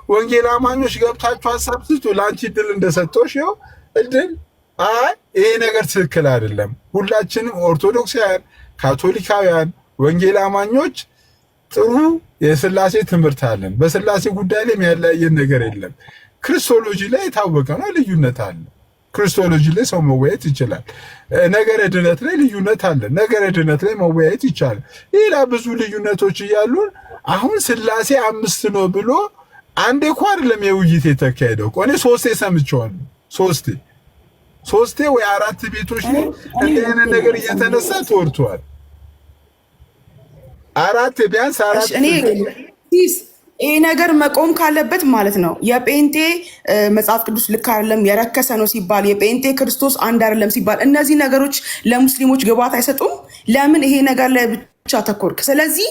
Speaker 1: ወንጌል አማኞች ገብታችሁ ሀሳብ ስጡ። ለአንቺ እድል እንደሰጠሽ ይኸው እድል ይሄ ነገር ትክክል አይደለም። ሁላችንም ኦርቶዶክሳውያን፣ ካቶሊካውያን ወንጌል አማኞች ጥሩ የስላሴ ትምህርት አለን። በስላሴ ጉዳይ ላይ የሚያለያየን ነገር የለም። ክርስቶሎጂ ላይ የታወቀ ነው፣ ልዩነት አለ። ክርስቶሎጂ ላይ ሰው መወያየት ይችላል። ነገረ ድነት ላይ ልዩነት አለ። ነገረ ድነት ላይ መወያየት ይቻላል። ሌላ ብዙ ልዩነቶች እያሉን አሁን ስላሴ 5 ነው ብሎ አንዴ እኮ አይደለም የውይይት የተካሄደው። እኔ 3 ሰምቼዋለሁ። 3 ወይ 4 ቤቶች ላይ እንዲህ አይነት ነገር እየተነሳ ተወርቷል። 4 ቢያንስ 4
Speaker 6: ይሄ ነገር መቆም ካለበት ማለት ነው። የጴንጤ መጽሐፍ ቅዱስ ልክ አይደለም የረከሰ ነው ሲባል፣ የጴንጤ ክርስቶስ አንድ አይደለም ሲባል፣ እነዚህ ነገሮች ለሙስሊሞች ግባት አይሰጡም። ለምን ይሄ ነገር ላይ ብቻ ተኮርክ? ስለዚህ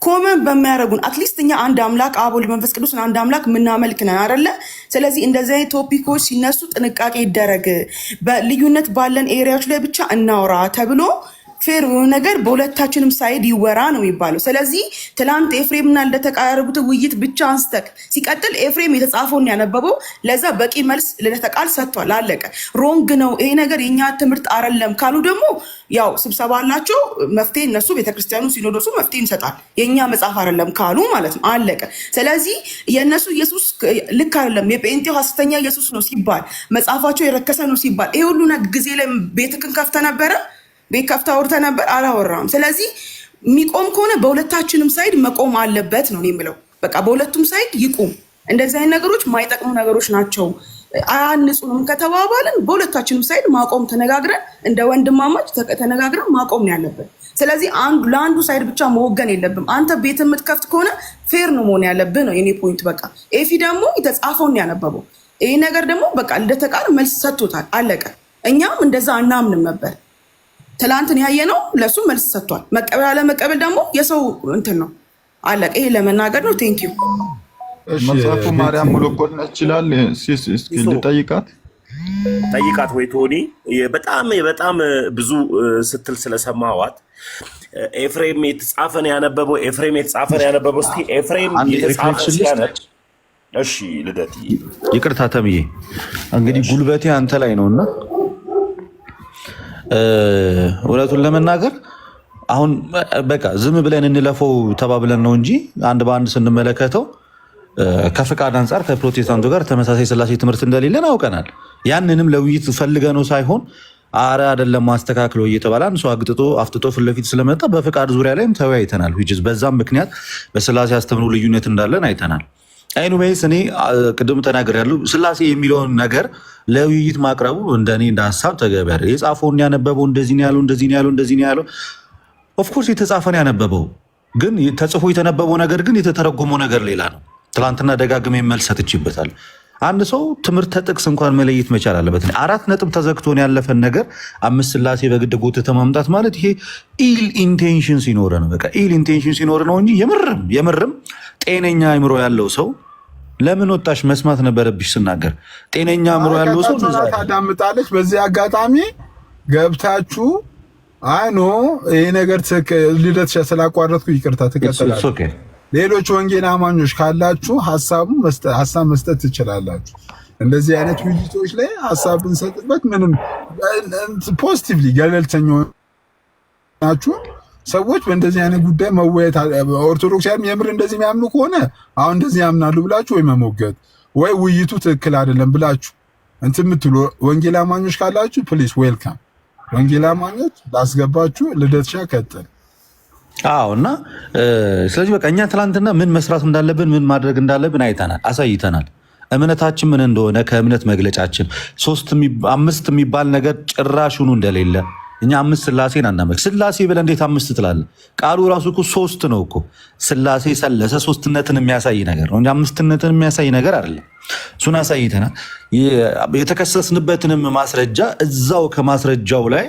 Speaker 6: ኮመን በሚያደርጉን አትሊስት እኛ አንድ አምላክ አብ ወልድ መንፈስ ቅዱስን አንድ አምላክ የምናመልክ ነን አይደለ? ስለዚህ እንደዚህ አይነት ቶፒኮች ሲነሱ ጥንቃቄ ይደረግ። በልዩነት ባለን ኤሪያዎች ላይ ብቻ እናውራ ተብሎ ፌር ነገር በሁለታችንም ሳይድ ይወራ ነው የሚባለው። ስለዚህ ትላንት ኤፍሬምና እንደተቃረቡት ውይይት ብቻ አንስተክ ሲቀጥል ኤፍሬም የተጻፈውን ያነበበው ለዛ በቂ መልስ ለተቃል ሰጥቷል። አለቀ። ሮንግ ነው ይሄ ነገር የኛ ትምህርት አይደለም ካሉ ደግሞ ያው ስብሰባ አላቸው መፍትሄ፣ እነሱ ቤተክርስቲያኑ ሲኖዶሱ መፍትሄ ይሰጣል። የኛ መጽሐፍ አይደለም ካሉ ማለት ነው። አለቀ። ስለዚህ የነሱ ኢየሱስ ልክ አይደለም የጴንጤው ሐሰተኛ ኢየሱስ ነው ሲባል፣ መጽሐፋቸው የረከሰ ነው ሲባል፣ ይሄ ሁሉ ጊዜ ላይ ቤትክን ከፍተ ነበረ ቤት ከፍታ አውርተህ ነበር? አላወራም። ስለዚህ የሚቆም ከሆነ በሁለታችንም ሳይድ መቆም አለበት ነው የምለው። በቃ በሁለቱም ሳይድ ይቁም። እንደዚህ አይነት ነገሮች ማይጠቅሙ ነገሮች ናቸው። አያንጹንም ከተባባልን በሁለታችንም ሳይድ ማቆም ተነጋግረን እንደ ወንድማማች ተነጋግረን ማቆም ነው ያለብን። ስለዚህ ለአንዱ ሳይድ ብቻ መወገን የለብም። አንተ ቤት የምትከፍት ከሆነ ፌር ነው መሆን ያለብህ ነው የኔ ፖይንት። በቃ ኤፊ ደግሞ የተጻፈውን ያነበበው ይህ ነገር ደግሞ በቃ እንደተቃል መልስ ሰጥቶታል። አለቀ። እኛም እንደዛ አናምንም ነበር። ትላንትን ያየ ነው ለሱ መልስ ሰጥቷል። መቀበል አለመቀበል ደግሞ የሰው እንትን ነው። አለቀ። ይሄ ለመናገር ነው። ቴንኪዩ።
Speaker 7: መጽሐፉ ማርያም ሙሉቆት ይችላል። እስኪ ልጠይቃት
Speaker 5: ወይ ቶኒ በጣም ብዙ ስትል ስለሰማዋት ኤፍሬም የተጻፈን ያነበበው እስቲ ኤፍሬም የተጻፈ ሲያነብ እሺ ልደት
Speaker 2: ይቅርታ ተምዬ እንግዲህ ጉልበቴ አንተ ላይ ነውና እውነቱን ለመናገር አሁን በቃ ዝም ብለን እንለፈው ተባብለን ነው እንጂ አንድ በአንድ ስንመለከተው ከፍቃድ አንጻር ከፕሮቴስታንቱ ጋር ተመሳሳይ ስላሴ ትምህርት እንደሌለን አውቀናል። ያንንም ለውይይት ፈልገ ነው ሳይሆን አረ አይደለም ማስተካክለው እየተባለ አንድ ሰው አፍጥጦ ፊት ለፊት ስለመጣ በፍቃድ ዙሪያ ላይም ተወያይተናል። በዛም ምክንያት በስላሴ አስተምሮ ልዩነት እንዳለን አይተናል። ኤኒዌይስ እኔ ቅድም ተናግሬያለሁ። ስላሴ የሚለውን ነገር ለውይይት ማቅረቡ እንደኔ እንደ ሀሳብ ተገቢ አይደል። የጻፈውን ያነበበው እንደዚህ ነው ያለው ኦፍኮርስ የተጻፈን ያነበበው ግን ተጽፎ የተነበበው ነገር ግን የተተረጎመው ነገር ሌላ ነው። ትላንትና ደጋግሜ መልስ ሰጥቼበታል። አንድ ሰው ትምህርተ ጥቅስ እንኳን መለየት መቻል አለበት። 4 ነጥብ ተዘግቶን ያለፈን ነገር 5 ስላሴ በግድ ጎትተህ ማምጣት ማለት ይሄ ኢል ኢንቴንሽን ሲኖር ነው። በቃ ኢል ኢንቴንሽን ሲኖር ነው እንጂ የምርም ጤነኛ አይምሮ ያለው ሰው ለምን ወጣሽ? መስማት ነበረብሽ ስናገር። ጤነኛ አእምሮ ያለው ሰው
Speaker 1: ታዳምጣለች። በዚህ አጋጣሚ ገብታችሁ አይ ኖ ይሄ ነገር ልደትሻ ስላቋረጥኩ ይቅርታ ትቀጥላለች። ሌሎች ወንጌል አማኞች ካላችሁ ሀሳብ መስጠት ትችላላችሁ። እንደዚህ አይነት ውይይቶች ላይ ሀሳብ ብንሰጥበት ምንም ፖዚቲቭሊ ገለልተኛ ናችሁ ሰዎች በእንደዚህ አይነት ጉዳይ መወያየት። ኦርቶዶክሳውያን የምር እንደዚህ የሚያምኑ ከሆነ አሁን እንደዚህ ያምናሉ ብላችሁ ወይ መሞገት ወይ ውይይቱ ትክክል አይደለም ብላችሁ እንትን የምትሉ ወንጌል አማኞች ካላችሁ ፕሊስ ዌልካም። ወንጌል አማኞች ላስገባችሁ። ልደትሻ ቀጥል።
Speaker 2: አዎ እና ስለዚህ በቃ እኛ ትላንትና ምን መስራት እንዳለብን ምን ማድረግ እንዳለብን አይተናል፣ አሳይተናል። እምነታችን ምን እንደሆነ ከእምነት መግለጫችን 5 የሚባል ነገር ጭራሹኑ እንደሌለ እኛ 5 ስላሴን አናመልክ። ስላሴ ብለህ እንዴት 5 ትላለህ? ቃሉ ራሱ እኮ 3 ነው እኮ። ስላሴ ሰለሰ ሶስትነትን የሚያሳይ ነገር ነው እንጂ አምስትነትን የሚያሳይ ነገር አይደለም። እሱን አሳይተናል። የተከሰስንበትንም ማስረጃ እዛው ከማስረጃው ላይ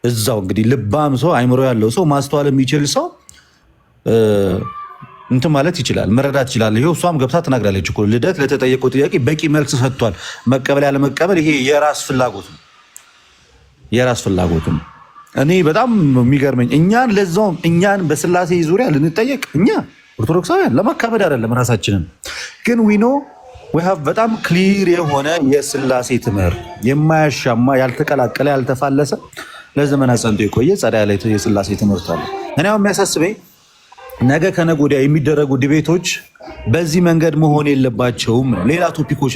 Speaker 2: እዛው እንግዲህ ልባም ሰው አይምሮ ያለው ሰው ማስተዋል የሚችል ሰው እንትን ማለት ይችላል፣ መረዳት ይችላል። ይሄው እሷም ገብታ ትናግራለች እኮ ልደት ለተጠየቀው ጥያቄ በቂ መልስ ሰጥቷል። መቀበል ያለ መቀበል ይሄ የራስ ፍላጎት ነው፣ የራስ ፍላጎት ነው። እኔ በጣም የሚገርመኝ እኛን በስላሴ ዙሪያ ልንጠየቅ እኛ ኦርቶዶክሳውያን ለማካበድ አይደለም ራሳችንን ግን ዊኖ በጣም ክሊር የሆነ የስላሴ ትምህርት የማያሻማ ያልተቀላቀለ ያልተፋለሰ ለዘመናት ጸንቶ የቆየ ጸዳ ያለ የስላሴ ትምህርት አለ። እኔ አሁን የሚያሳስበኝ ነገ ከነገ ወዲያ የሚደረጉ ዲቤቶች በዚህ መንገድ መሆን የለባቸውም። ሌላ ቶፒኮች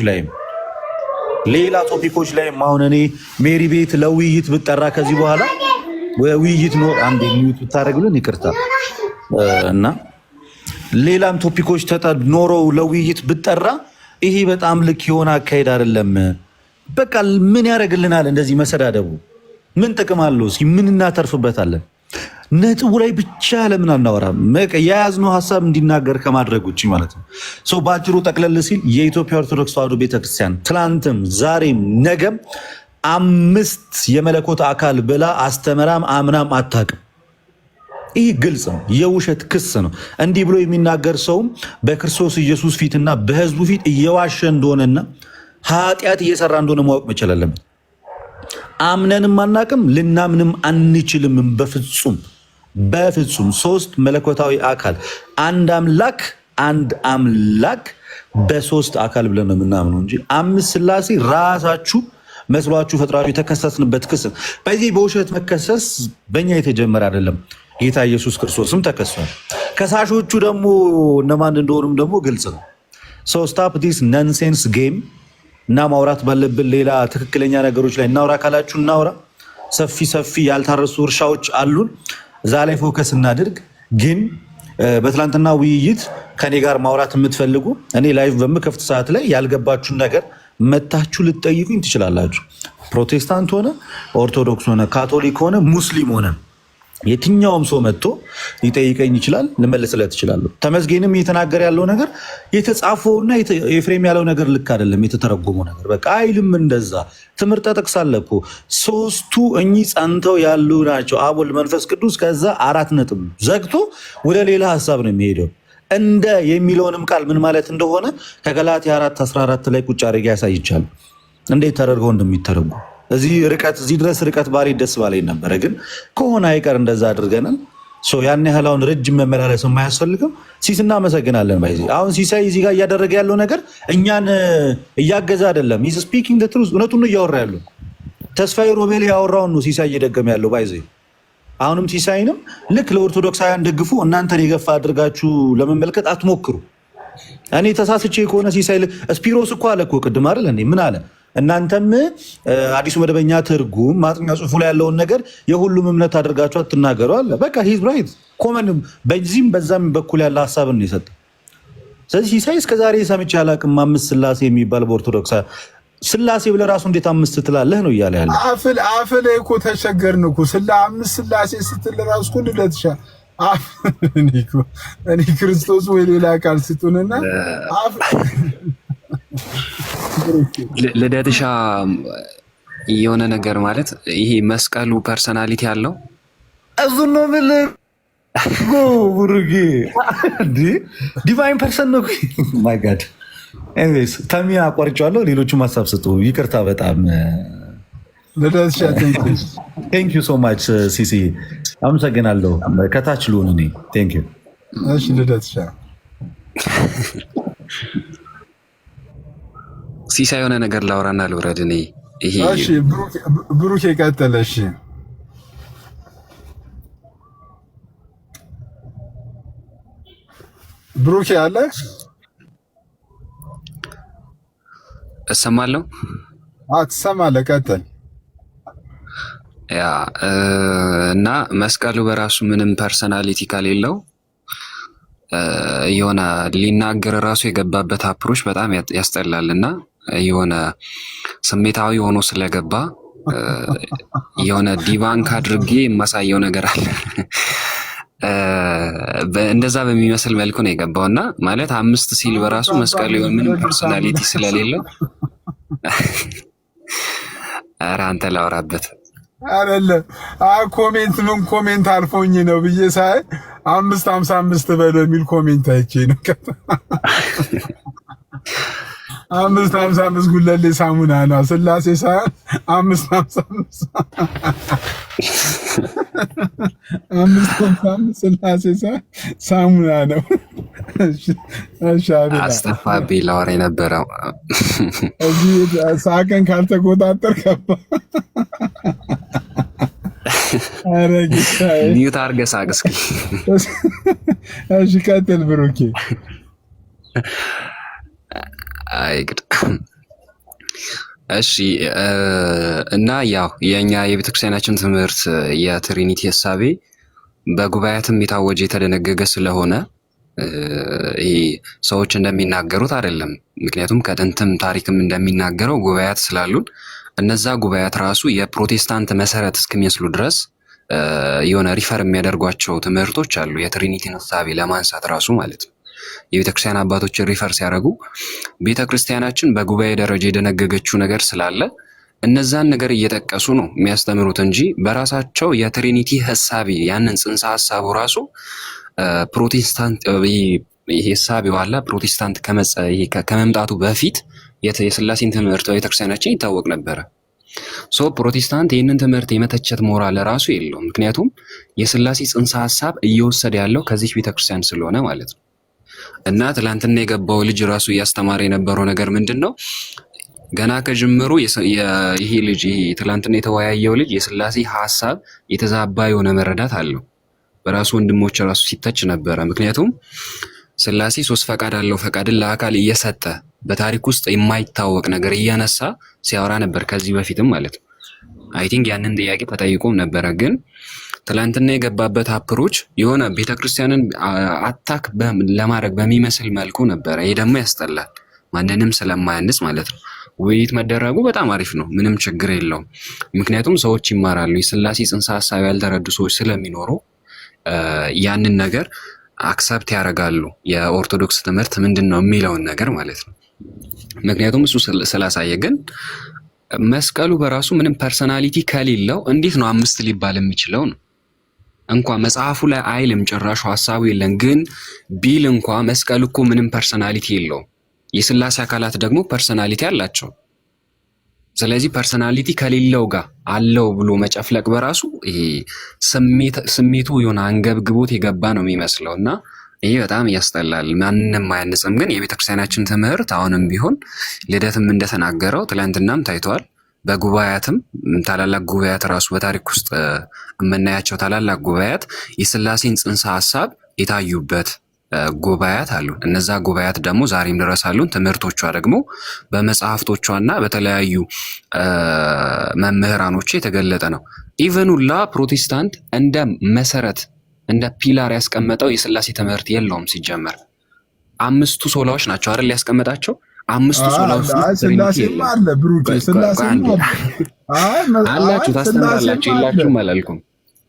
Speaker 2: ላይም አሁን እኔ ሜሪ ቤት ለውይይት ብጠራ ከዚህ በኋላ ውይይት አንድ የሚዩት ብታደረግልን ይቅርታ እና ሌላም ቶፒኮች ኖረው ለውይይት ብጠራ ይሄ በጣም ልክ የሆነ አካሄድ አይደለም። በቃ ምን ያደርግልናል እንደዚህ መሰዳደቡ? ምን ጥቅም አለው? እስኪ ምን እናተርፍበታለን? ነጥቡ ላይ ብቻ ለምን አናወራም? የያዝነው ሀሳብ እንዲናገር ከማድረግ ውጭ ማለት ነው። ሰው በአጭሩ ጠቅለል ሲል የኢትዮጵያ ኦርቶዶክስ ተዋሕዶ ቤተክርስቲያን ትላንትም ዛሬም ነገም 5 የመለኮት አካል ብላ አስተምራም አምናም አታውቅም። ይህ ግልጽ ነው፣ የውሸት ክስ ነው። እንዲህ ብሎ የሚናገር ሰውም በክርስቶስ ኢየሱስ ፊትና በሕዝቡ ፊት እየዋሸ እንደሆነና ኃጢአት እየሰራ እንደሆነ ማወቅ መቻል አለብን። አምነንም አናቅም፣ ልናምንም አንችልም። በፍጹም 3 መለኮታዊ አካል አንድ አምላክ በ3 አካል ብለን ነው የምናምነው እንጂ 5 ስላሴ ራሳችሁ መስሏችሁ ፈጥራችሁ የተከሰስንበት ክስ በዚህ በውሸት መከሰስ በእኛ የተጀመረ አይደለም። ጌታ ኢየሱስ ክርስቶስም ተከሷል። ከሳሾቹ ደግሞ እነማን እንደሆኑም ደግሞ ግልጽ ነው። ስታፕ ዲስ ነንሴንስ ጌም እና ማውራት ባለብን ሌላ ትክክለኛ ነገሮች ላይ እናውራ ካላችሁ እናውራ። ሰፊ ያልታረሱ እርሻዎች አሉን፣ እዛ ላይ ፎከስ እናድርግ። ግን በትላንትና ውይይት ከኔ ጋር ማውራት የምትፈልጉ እኔ ላይቭ በምከፍት ሰዓት ላይ ያልገባችሁን ነገር መታችሁ ልትጠይቁኝ ትችላላችሁ። ፕሮቴስታንት ሆነ ኦርቶዶክስ ሆነ ካቶሊክ ሆነ ሙስሊም ሆነ የትኛውም ሰው መጥቶ ሊጠይቀኝ ይችላል፣ ልመልስለት እችላለሁ። ተመስገንም እየተናገረ ያለው ነገር የተጻፈውና ኤፍሬም ያለው ነገር ልክ አይደለም። የተተረጎመው ነገር በቃ አይልም። እንደዛ ትምህርት ጠቅሳለ እኮ 3ቱ እኚህ ጸንተው ያሉ ናቸው፣ አብ ወልድ መንፈስ ቅዱስ። ከዛ 4 ነጥብ ዘግቶ ወደ ሌላ ሀሳብ ነው የሚሄደው። እንደ የሚለውንም ቃል ምን ማለት እንደሆነ ከገላትያ 4:14 ላይ ቁጭ አድርጌ ያሳይቻለሁ እንዴት ተደርገው እንደሚተረጉ። እዚህ ድረስ ርቀት ባሪ ደስ ባላይ ነበረ፣ ግን ከሆነ አይቀር እንደዛ አድርገናል። ያን ያህል አሁን ረጅም መመላለስ የማያስፈልግም። ሲስ እናመሰግናለን። ባይዚ አሁን ሲሳይ እዚህ ጋር እያደረገ ያለው ነገር እኛን እያገዘ አይደለም። ኢዝ ስፒኪንግ ዘ ትሩዝ፣ እውነቱን ነው እያወራ ያለው። ተስፋዬ ሮቤል ያወራውን ነው ሲሳይ እየደገመ ያለው። ባይዚ አሁንም ሲሳይንም ልክ ለኦርቶዶክሳውያን ደግፉ፣ እናንተን የገፋ አድርጋችሁ ለመመልከት አትሞክሩ። እኔ ተሳስቼ ከሆነ ሲሳይ ስፒሮስ እኮ አለ እኮ ቅድም አይደል እንዴ? ምን አለ? እናንተም አዲሱ መደበኛ ትርጉም ማጥኛ ጽሑፉ ላይ ያለውን ነገር የሁሉም እምነት አድርጋችሁ አትናገሩ አለ። በቃ ሂዝ ራይት ኮመን በዚህም በዛም በኩል ያለ ሀሳብን ነው የሰጠ። ስለዚህ ሲሳይ እስከዛሬ ሰምቼ አላቅም 5 ስላሴ የሚባል በኦርቶዶክስ ስላሴ ብለህ ራሱ እንዴት 5 ትላለህ ነው እያለ ያለ።
Speaker 1: አፍ ላይ እኮ ተቸገርን እኮ 5 ስላሴ ስትል ራሱ እኮ ልደትሻ እኔ ክርስቶስ ወይ ሌላ ቃል ስጡንና
Speaker 8: ልደትሻ የሆነ ነገር ማለት ይሄ መስቀሉ ፐርሰናሊቲ አለው።
Speaker 2: እዙ ነው የምልህ ብሩጌ ዲቫይን ፐርሰን ነው። ማይ ጋድ ኤኒዌይስ ተሚያ አቋርጫለሁ። ሌሎቹም ሀሳብ ስጡ። ይቅርታ በጣም
Speaker 1: ልደትሻ
Speaker 2: ቴንክ ዩ ሶ ማች ሲሲ አመሰግናለሁ። ከታች ልሁን እኔ ቴንክ ዩ።
Speaker 1: እሺ ልደትሻ
Speaker 8: ሲሳ የሆነ ነገር ላውራና ልውረድ እኔ። ይሄ
Speaker 1: እሺ ብሩክ የቀጠለ እሺ ብሩክ ያለ
Speaker 8: እሰማለሁ።
Speaker 1: ትሰማለህ? ቀጥል።
Speaker 8: ያ እና መስቀሉ በራሱ ምንም ፐርሰናሊቲ ከሌለው የሆነ ሊናገር ራሱ የገባበት አፕሮች በጣም ያስጠላል እና የሆነ ስሜታዊ ሆኖ ስለገባ የሆነ ዲቫንክ አድርጌ የማሳየው ነገር አለ እንደዛ በሚመስል መልኩ ነው የገባው እና ማለት 5 ሲል በራሱ መስቀሉ ምንም ፐርሰናሊቲ ስለሌለው ኧረ አንተ ላውራበት
Speaker 1: አይደለም ኮሜንት ምን ኮሜንት አልፎኝ ነው ብዬ ሳይ 555 በለው የሚል ኮሜንት አይቼ ነው 555 ጉለሌ ሳሙና ነው ስላሴ ሳይሆን 555 ስላሴ ሳይሆን ሳሙና ነው።
Speaker 8: አስጠፋብኝ ላወራ የነበረው
Speaker 1: እዚህ ሳቅን ካልተቆጣጠር ከባ
Speaker 8: ሚዩት አድርገህ ሳቅ እስኪ።
Speaker 1: እሺ ቀጥል ብሩኬ።
Speaker 8: አይግድ እሺ እና ያው የኛ የቤተክርስቲያናችን ትምህርት የትሪኒቲ ሐሳቤ በጉባኤያትም የታወጀ የተደነገገ ስለሆነ ይሄ ሰዎች እንደሚናገሩት አይደለም። ምክንያቱም ከጥንትም ታሪክም እንደሚናገረው ጉባኤያት ስላሉን እነዛ ጉባኤያት ራሱ የፕሮቴስታንት መሰረት እስከሚመስሉ ድረስ የሆነ ሪፈር የሚያደርጓቸው ትምህርቶች አሉ። የትሪኒቲን ሐሳቤ ለማንሳት ራሱ ማለት ነው። የቤተክርስቲያን አባቶችን ሪፈር ሲያደርጉ ቤተክርስቲያናችን በጉባኤ ደረጃ የደነገገችው ነገር ስላለ እነዛን ነገር እየጠቀሱ ነው የሚያስተምሩት እንጂ በራሳቸው የትሪኒቲ ሐሳቤ ያንን ጽንሰ ሐሳቡ ራሱ ፕሮቴስታንት ይሄ ሐሳቤው አለ ፕሮቴስታንት ከመምጣቱ በፊት የስላሴን ትምህርት በቤተክርስቲያናችን ይታወቅ ነበረ። ፕሮቴስታንት ይህንን ትምህርት የመተቸት ሞራል ራሱ የለውም። ምክንያቱም የስላሴ ጽንሰ ሐሳብ እየወሰደ ያለው ከዚህ ቤተክርስቲያን ስለሆነ ማለት ነው። እና ትላንትና የገባው ልጅ ራሱ እያስተማረ የነበረው ነገር ምንድን ነው? ገና ከጅምሩ ይሄ ልጅ ትላንትና የተወያየው ልጅ የስላሴ ሐሳብ የተዛባ የሆነ መረዳት አለው። በራሱ ወንድሞች ራሱ ሲተች ነበረ። ምክንያቱም ስላሴ 3 ፈቃድ አለው። ፈቃድን ለአካል እየሰጠ በታሪክ ውስጥ የማይታወቅ ነገር እያነሳ ሲያወራ ነበር ከዚህ በፊትም ማለት ነው። አይ ቲንክ ያንን ጥያቄ ተጠይቆም ነበረ። ግን ትላንትና የገባበት አፕሮች የሆነ ቤተክርስቲያንን አታክ ለማድረግ በሚመስል መልኩ ነበረ። ይሄ ደግሞ ያስጠላል፣ ማንንም ስለማያንስ ማለት ነው። ውይይት መደረጉ በጣም አሪፍ ነው፣ ምንም ችግር የለውም። ምክንያቱም ሰዎች ይማራሉ። የስላሴ ጽንሰ ሐሳብ ያልተረዱ ሰዎች ስለሚኖሩ ያንን ነገር አክሰፕት ያደርጋሉ። የኦርቶዶክስ ትምህርት ምንድን ነው የሚለውን ነገር ማለት ነው። ምክንያቱም እሱ ስላሳየ። ግን መስቀሉ በራሱ ምንም ፐርሰናሊቲ ከሌለው እንዴት ነው 5 ሊባል የሚችለው ነው? እንኳን መጽሐፉ ላይ አይልም ጭራሹ ሐሳቡ የለም። ግን ቢል እንኳን መስቀሉ እኮ ምንም ፐርሰናሊቲ የለውም። የስላሴ አካላት ደግሞ ፐርሰናሊቲ አላቸው። ስለዚህ ፐርሰናሊቲ ከሌለው ጋር አለው ብሎ መጨፍለቅ በራሱ ይሄ ስሜቱ የሆነ አንገብግቦት የገባ ነው የሚመስለው እና ይሄ በጣም ያስጠላል። ማንንም አያንጽም። ግን የቤተክርስቲያናችን ትምህርት አሁንም ቢሆን ልደትም እንደተናገረው ትላንትናም ታይተዋል። በጉባኤያትም ታላላቅ ጉባኤያት ራሱ በታሪክ ውስጥ የምናያቸው ታላላቅ ጉባኤያት የስላሴን ጽንሰ ሐሳብ የታዩበት ጉባኤያት አሉ። እነዛ ጉባኤያት ደግሞ ዛሬም ድረስ አሉን። ትምህርቶቿ ደግሞ በመጽሐፍቶቿና በተለያዩ መምህራኖች የተገለጠ ነው። ኢቨን ሁላ ፕሮቴስታንት እንደ መሰረት እንደ ፒላር ያስቀመጠው የስላሴ ትምህርት የለውም። ሲጀመር 5ቱ ሶላዎች ናቸው አይደል ያስቀመጣቸው። 5ቱ ሶላዎች
Speaker 1: ስላሴም አለ ብሩኬ፣ ስላሴም
Speaker 8: አላችሁ ታስተምራላችሁ። የላችሁም አላልኩም፣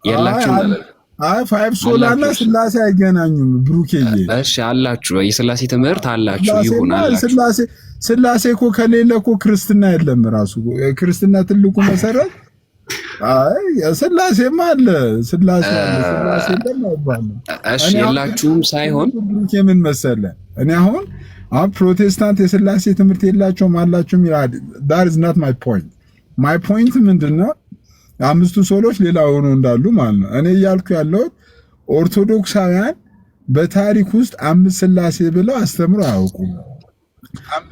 Speaker 8: የላችሁም አላልኩም።
Speaker 1: 5 ሶላና ስላሴ አይገናኙም ብሩኬ።
Speaker 8: እሺ አላችሁ፣ የስላሴ ትምህርት አላችሁ። ይሁን አላችሁ።
Speaker 1: ስላሴ እኮ ከሌለ እኮ ክርስትና የለም። ራሱ ክርስትና ትልቁ መሰረት ስላሴም አለ። ስላሴ የለም አይባልም።
Speaker 8: እሺ የላችሁም ሳይሆን
Speaker 1: ብሩኬ ምን መሰለህ፣ እኔ አሁን አሁን ፕሮቴስታንት የስላሴ ትምህርት የላቸውም አላቸውም ይላል። that is not my point. my point ምንድነው? አምስቱ ሶሎች ሌላ ሆኖ እንዳሉ ማለት ነው። እኔ እያልኩ ያለሁት ኦርቶዶክሳውያን በታሪክ ውስጥ አምስት ስላሴ ብለው አስተምሮ አያውቁም።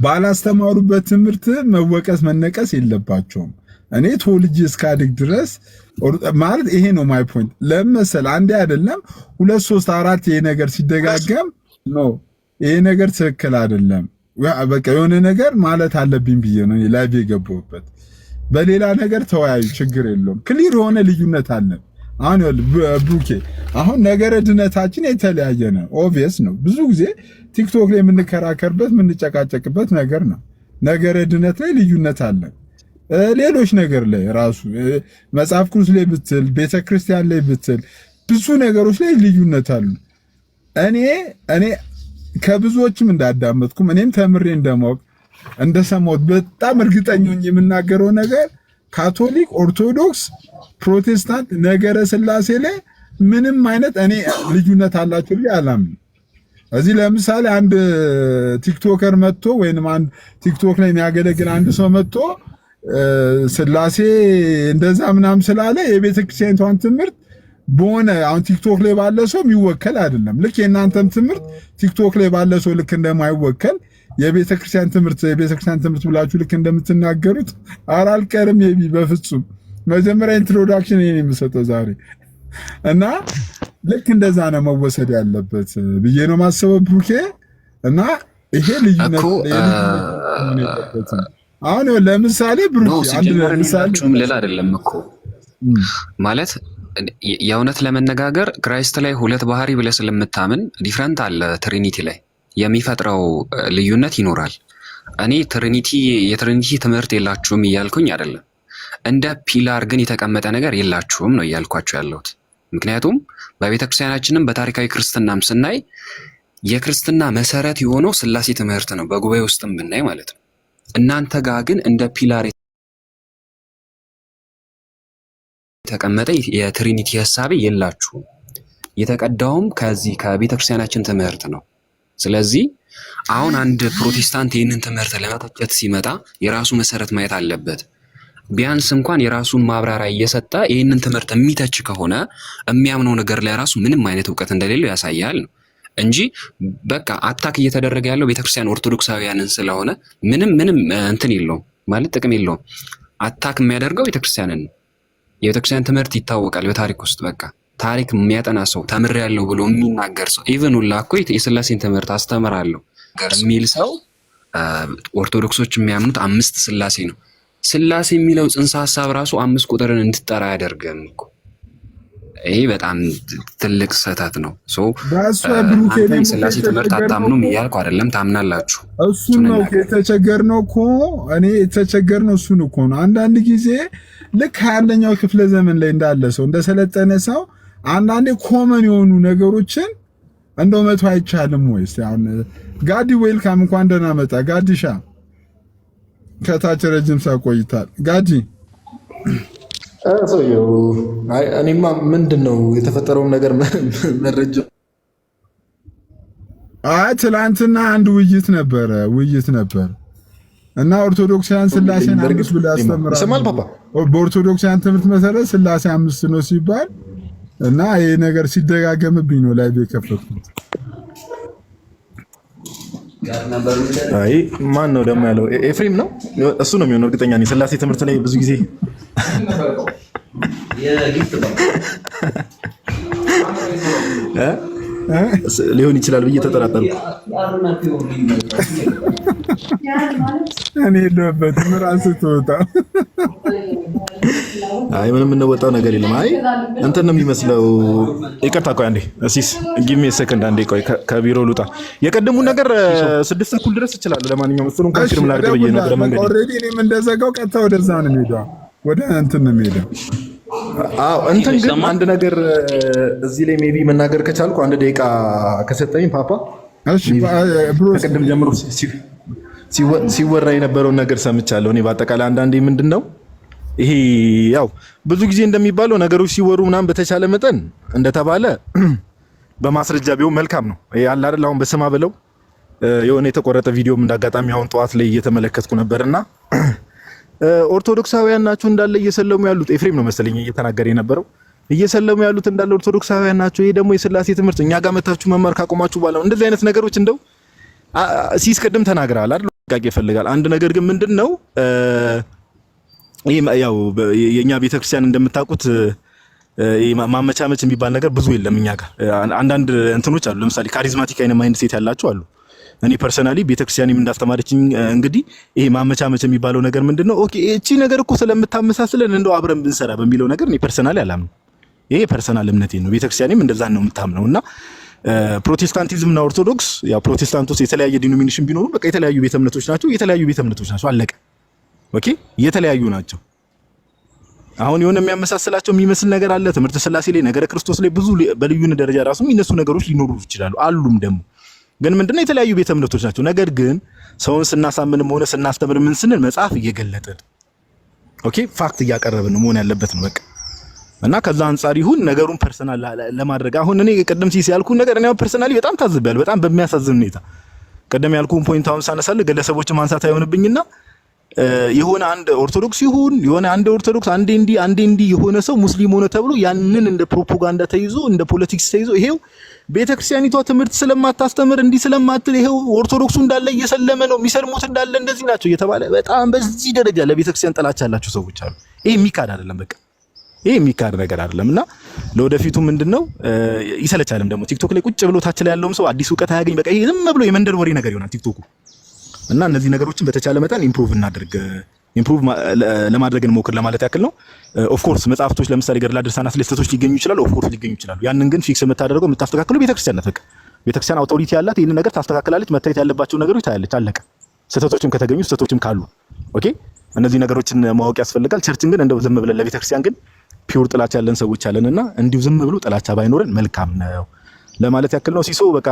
Speaker 1: ባላስተማሩበት ትምህርት መወቀስ መነቀስ የለባቸውም። እኔ ተወልጄ እስካድግ ድረስ ማለት ይሄ ነው ማይ ፖይንት። ለምሳሌ አንዴ አይደለም 2 3 4 ይሄ ነገር ሲደጋገም ነው ይሄ ነገር ትክክል አይደለም፣ በቃ የሆነ ነገር ማለት አለብኝ ብዬ ነው ላይቭ የገባሁበት። በሌላ ነገር ተወያዩ፣ ችግር የለውም። ክሊር የሆነ ልዩነት አለ። አሁን ብሩኬ አሁን ነገረ ድነታችን የተለያየ ነው፣ ኦብቪየስ ነው። ብዙ ጊዜ ቲክቶክ ላይ የምንከራከርበት የምንጨቃጨቅበት ነገር ነው። ነገረ ድነት ላይ ልዩነት አለ። ሌሎች ነገር ላይ ራሱ መጽሐፍ ቅዱስ ላይ ብትል ቤተክርስቲያን ላይ ብትል ብዙ ነገሮች ላይ ልዩነት አሉ። እኔ ከብዙዎችም እንዳዳመጥኩም እኔም ተምሬ እንደማወቅ እንደሰማሁት በጣም እርግጠኛ ነኝ የምናገረው ነገር ካቶሊክ፣ ኦርቶዶክስ፣ ፕሮቴስታንት ነገረ ስላሴ ላይ ምንም አይነት እኔ ልዩነት አላቸው ብዬ አላምንም። እዚህ ለምሳሌ አንድ ቲክቶከር መጥቶ ወይንም አንድ ቲክቶክ ላይ የሚያገለግል አንድ ሰው መጥቶ ስላሴ እንደዛ ምናምን ስላለ የቤተክርስቲያኗን ትምህርት በሆነ አሁን ቲክቶክ ላይ ባለ ሰው የሚወከል አይደለም። ልክ የእናንተም ትምህርት ቲክቶክ ላይ ባለ ሰው ልክ እንደማይወከል የቤተክርስቲያን ትምህርት ብላችሁ ልክ እንደምትናገሩት አልቀርም። በፍጹም መጀመሪያ ኢንትሮዳክሽን ይሄን የምሰጠው ዛሬ እና ልክ እንደዛ ነው መወሰድ ያለበት ብዬ ነው ማሰበው ብሩኬ። እና ይሄ ልዩነት አሁን ለምሳሌ ብሩኬ አንድ ለምሳሌ
Speaker 8: ሌላ አይደለም እኮ ማለት የእውነት ለመነጋገር ክራይስት ላይ ሁለት ባህሪ ብለህ ስለምታምን ዲፍረንት አለ ትሪኒቲ ላይ የሚፈጥረው ልዩነት ይኖራል። እኔ የትሪኒቲ ትምህርት የላችሁም እያልኩኝ አይደለም። እንደ ፒላር ግን የተቀመጠ ነገር የላችሁም ነው እያልኳቸው ያለሁት። ምክንያቱም በቤተክርስቲያናችንም በታሪካዊ ክርስትናም ስናይ የክርስትና መሰረት የሆነው ስላሴ ትምህርት ነው፣ በጉባኤ ውስጥም ብናይ ማለት ነው። እናንተ ጋር ግን እንደ ፒላር የተቀመጠ የትሪኒቲ ሐሳቤ የላችሁም። የተቀዳውም ከዚህ ከቤተክርስቲያናችን ትምህርት ነው። ስለዚህ አሁን አንድ ፕሮቴስታንት ይህንን ትምህርት ለመተቸት ሲመጣ የራሱ መሰረት ማየት አለበት። ቢያንስ እንኳን የራሱን ማብራሪያ እየሰጠ ይህንን ትምህርት የሚተች ከሆነ የሚያምነው ነገር ላይ ራሱ ምንም አይነት እውቀት እንደሌለው ያሳያል ነው እንጂ በቃ አታክ እየተደረገ ያለው ቤተክርስቲያን ኦርቶዶክሳውያንን ስለሆነ ምንም እንትን የለውም ማለት ጥቅም የለውም። አታክ የሚያደርገው ቤተክርስቲያንን ነው። የቤተክርስቲያን ትምህርት ይታወቃል በታሪክ ውስጥ በቃ ታሪክ የሚያጠና ሰው ተምሬያለሁ ብሎ የሚናገር ሰው ኢቭን ሁላ እኮ የስላሴን ትምህርት አስተምራለሁ የሚል ሰው ኦርቶዶክሶች የሚያምኑት 5 ስላሴ ነው። ስላሴ የሚለው ጽንሰ ሐሳብ ራሱ 5 ቁጥርን እንድትጠራ ያደርገን እኮ። ይሄ በጣም ትልቅ ስህተት ነው። ስላሴ ትምህርት አታምኑም እያልኩ አይደለም፣ ታምናላችሁ።
Speaker 1: እሱን ነው የተቸገርነው እኮ እኔ የተቸገርነው እሱን እኮ ነው። አንዳንድ ጊዜ ልክ 21ኛው ክፍለ ዘመን ላይ እንዳለ ሰው እንደሰለጠነ ሰው አንዳንዴ ኮመን የሆኑ ነገሮችን እንደው መቶ አይቻልም ወይስ? አሁን ጋዲ ዌልካም እንኳን ደህና መጣ ጋዲሻ። ከታች ረጅም ሳቆይታል ጋዲ
Speaker 9: ሰውዬው እኔማ ምንድነው የተፈጠረውን ነገር መረጃ
Speaker 1: ትላንትና አንድ ውይይት ነበር እና ኦርቶዶክሳውያን ስላሴን 5 ብለው ያስተምራሉ።
Speaker 9: ሰማል ፓፓ
Speaker 1: በኦርቶዶክሳውያን ትምህርት መሰረት ስላሴ 5 ነው ሲባል እና ይሄ ነገር ሲደጋገምብኝ ነው ላይቭ የከፈትኩት።
Speaker 9: አይ ማን ነው ደግሞ ያለው? ኤፍሬም ነው እሱ ነው የሚሆነው፣ እርግጠኛ ነኝ። ስላሴ ትምህርት ላይ ብዙ ጊዜ ሊሆን ይችላል ብዬ ተጠራጠርኩ።
Speaker 1: እኔ የለሁበትም ራስህ ትወጣ።
Speaker 9: አይ ምንም የምንወጣው ነገር የለም። አይ እንትን ነው የሚመስለው። ይቅርታ ቆይ አንዴ እሲስ ጊቭ ሚ ሰከንድ አንዴ ቆይ ከቢሮ ልውጣ። የቀደሙ ነገር 6 ተኩል ድረስ ይችላል። ለማንኛውም እሱን እንኳን ሽርም ላድርግ ብዬ ነው። በመንገድ
Speaker 1: ኦልሬዲ እኔም እንደዘጋው ቀጥታ ወደዛ ነው የምሄደው፣ ወደ እንትን ነው የምሄደው።
Speaker 9: አዎ እንትን ግን አንድ ነገር እዚህ ላይ ሜቢ መናገር ከቻልኩ 1 ደቂቃ ከሰጠኝ ፓፓ።
Speaker 1: እሺ ብሮ
Speaker 9: ከቀደም ጀምሮ ሲወራ የነበረውን ነገር ሰምቻለሁ። እኔ በአጠቃላይ አንዳንዴ ምንድነው ይሄ ያው ብዙ ጊዜ እንደሚባለው ነገሮች ሲወሩ ምናምን በተቻለ መጠን እንደተባለ በማስረጃ ቢሆን መልካም ነው። ይሄ አለ አይደል? አሁን በስማ ብለው የሆነ የተቆረጠ ቪዲዮም እንዳጋጣሚ አሁን ጠዋት ላይ እየተመለከትኩ ነበርና ኦርቶዶክሳውያን ናቸው እንዳለ እየሰለሙ ያሉት ኤፍሬም ነው መሰለኝ እየተናገረ የነበረው እየሰለሙ ያሉት እንዳለ ኦርቶዶክሳውያን ናቸው። ይሄ ደግሞ የሥላሴ ትምህርት እኛ ጋር መታችሁ መማር ካቆማችሁ በኋላ እንደዚህ አይነት ነገሮች እንደው ሲስቀድም ተናግረሃል አይደል? ጥንቃቄ ይፈልጋል። አንድ ነገር ግን ምንድነው ያው የኛ ቤተክርስቲያን እንደምታውቁት ማመቻመች የሚባል ነገር ብዙ የለም እኛ ጋር። አንዳንድ እንትኖች አሉ። ለምሳሌ ካሪዝማቲክ አይነት ማይንድ ሴት ያላችሁ አሉ። እኔ ፐርሰናሊ ቤተክርስቲያንም እንዳስተማረችኝ እንግዲህ ይሄ ማመቻመች የሚባለው ነገር ምንድነው ኦኬ እቺ ነገር እኮ ስለምታመሳስለን እንደው አብረን ብንሰራ በሚለው ነገር እኔ ፐርሰናሊ አላምንም። ይሄ ፐርሰናል እምነቴ ነው። ቤተክርስቲያንም እንደዛ ነው የምታምነውና ፕሮቴስታንቲዝም እና ኦርቶዶክስ ያው ፕሮቴስታንቶች የተለያየ ዲኖሚኔሽን ቢኖሩ በቃ የተለያዩ ቤተ እምነቶች ናቸው። የተለያዩ ቤተ እምነቶች ናቸው። አለቀ። ኦኬ የተለያዩ ናቸው። አሁን የሆነ የሚያመሳስላቸው የሚመስል ነገር አለ። ትምህርተ ሥላሴ ላይ ነገረ ክርስቶስ ላይ ብዙ በልዩነት ደረጃ ራሱ የሚነሱ ነገሮች ሊኖሩ ይችላሉ። አሉም ደግሞ ግን ምንድነው የተለያዩ ቤተ እምነቶች ናቸው። ነገር ግን ሰውን ስናሳምንም ሆነ ስናስተምር ምን ስንል መጽሐፍ እየገለጠን ኦኬ ፋክት እያቀረብን መሆን ያለበት ነው በቃ። እና ከዛ አንፃር ይሁን ነገሩን ፐርሰናል ለማድረግ አሁን እኔ ቀደም ሲል ያልኩት ነገር እኔ ፐርሰናሊ በጣም ታዝቤያለሁ። በጣም በሚያሳዝን ሁኔታ ቀደም ያልኩን ፖይንት አሁን ሳነሳለ ግለሰቦችን ማንሳት አይሆንብኝና የሆነ አንድ ኦርቶዶክስ ይሁን የሆነ አንድ ኦርቶዶክስ አንዴ እንዲ የሆነ ሰው ሙስሊም ሆነ ተብሎ ያንን እንደ ፕሮፓጋንዳ ተይዞ እንደ ፖለቲክስ ተይዞ ይሄው ቤተክርስቲያኒቷ ትምህርት ስለማታስተምር እንዲ ስለማትል ይሄው ኦርቶዶክሱ እንዳለ እየሰለመ ነው የሚሰልሙት እንዳለ እንደዚህ ናቸው እየተባለ በጣም በዚህ ደረጃ ለቤተክርስቲያን ጥላቻ ያላቸው ሰዎች አሉ። ይሄ የሚካድ አይደለም በቃ ይሄ የሚካድ ነገር አይደለምና ለወደፊቱ ምንድነው ይሰለቻልም ደግሞ ቲክቶክ ላይ ቁጭ ብሎ ታች ላይ ያለውም ሰው አዲስ ዕውቀት አያገኝ በቃ ይሄ ዝም ብሎ የመንደር ወሬ ነገር ይሆናል ቲክቶኩ። እና እነዚህ ነገሮችን በተቻለ መጠን ኢምፕሩቭ ለማድረግ እንሞክር ለማለት ያክል ነው። ኦፍ ኮርስ መጽሐፍቶች ለምሳሌ ገድላ ድርሳናት ላይ ስህተቶች ሊገኙ ይችላሉ። ኦፍ ኮርስ ሊገኙ ይችላሉ። ያንን ግን ፊክስ የምታደርገው የምታስተካክለው ቤተክርስቲያን ናት። በቃ ቤተክርስቲያን አውቶሪቲ ያላት ይሄን ነገር ታስተካክላለች። መታየት ያለባቸው ነገሮች ታያለች። አለቀ። ስህተቶችም ከተገኙ ስህተቶችም ካሉ ኦኬ እነዚህ ነገሮችን ማወቅ ያስፈልጋል። ቸርችን ግን እንደው ዝም ብለን ለቤተክርስቲያን ግን ፒውር ጥላቻ ያለን ሰዎች አለንና እንዲሁ ዝም ብሎ ጥላቻ ባይኖረን መልካም ነው ለማለት ያክል ነው። ሲሶ በቃ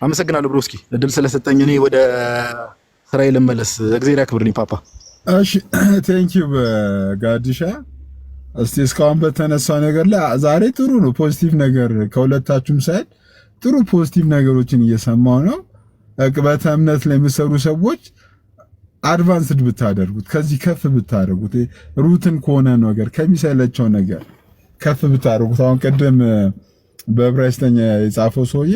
Speaker 9: አመሰግናለሁ ብሮ። እስኪ እድል ስለሰጠኝ እኔ ወደ ስራዬ ልመለስ። እግዚአብሔር ያክብርልኝ ፓፓ።
Speaker 1: እሺ ቴንኪው ጋዲሻ። እስቲ እስካሁን በተነሳው ነገር ላይ ዛሬ ጥሩ ነው ፖዚቲቭ ነገር ከሁለታችሁም ሳይድ ጥሩ ፖዚቲቭ ነገሮችን እየሰማው ነው። ዕቅበተ እምነት ላይ የሚሰሩ ሰዎች አድቫንስድ ብታደርጉት ከዚህ ከፍ ብታደርጉት ሩትን ከሆነ ነገር ከሚሰለቸው ነገር ከፍ ብታደርጉት አሁን ቀደም በዕብራይስጥኛ የጻፈው ሰውዬ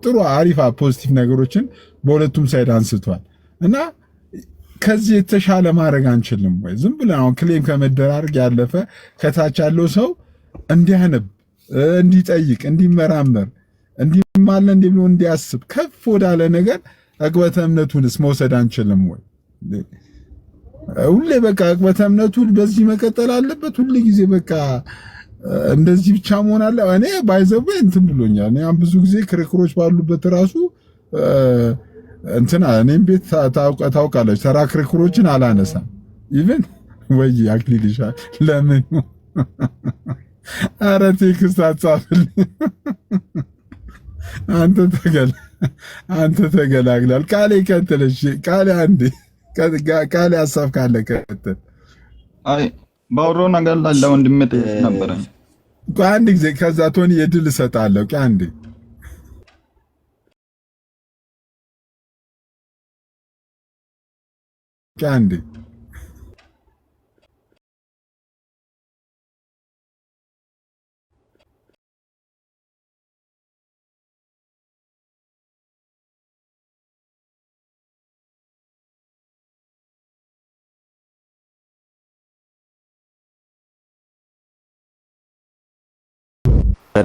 Speaker 1: ጥሩ አሪፍ ፖዚቲቭ ነገሮችን በሁለቱም ሳይድ አንስቷል እና ከዚህ የተሻለ ማድረግ አንችልም ወይ? ዝም ብለን አሁን ክሌም ከመደራረግ ያለፈ ከታች ያለው ሰው እንዲያነብ፣ እንዲጠይቅ፣ እንዲመራመር፣ እንዲማለ እንዲብሎ እንዲያስብ ከፍ ወዳለ ነገር ዕቅበተ እምነቱንስ መውሰድ አንችልም ወይ? ሁሌ በቃ ዕቅበተ እምነቱ በዚህ መቀጠል አለበት ሁሉ ጊዜ በቃ እንደዚህ ብቻ መሆን አለ። እኔ ባይዘው እንትን ብሎኛል። እኔ ብዙ ጊዜ ክርክሮች ባሉበት ራሱ እንትና እኔም ቤት ታውቃለች ተራ ክርክሮችን አላነሳም። ኢቭን ወይ አክሊልሻል ለምን ኧረ ቴክስት አጻፍልኝ አንተ ተገላግላል። ቃሌ ቀጥለሽ ቃሌ አንዴ ቃሌ ሀሳብ ካለ ቀጥል።
Speaker 7: አይ ባወራው ነገር ላይ ለወንድሜ ጥያቄ ነበረኝ።
Speaker 1: አንድ ጊዜ ከዛ ቶኒ የድል እሰጣለሁ። አንዴ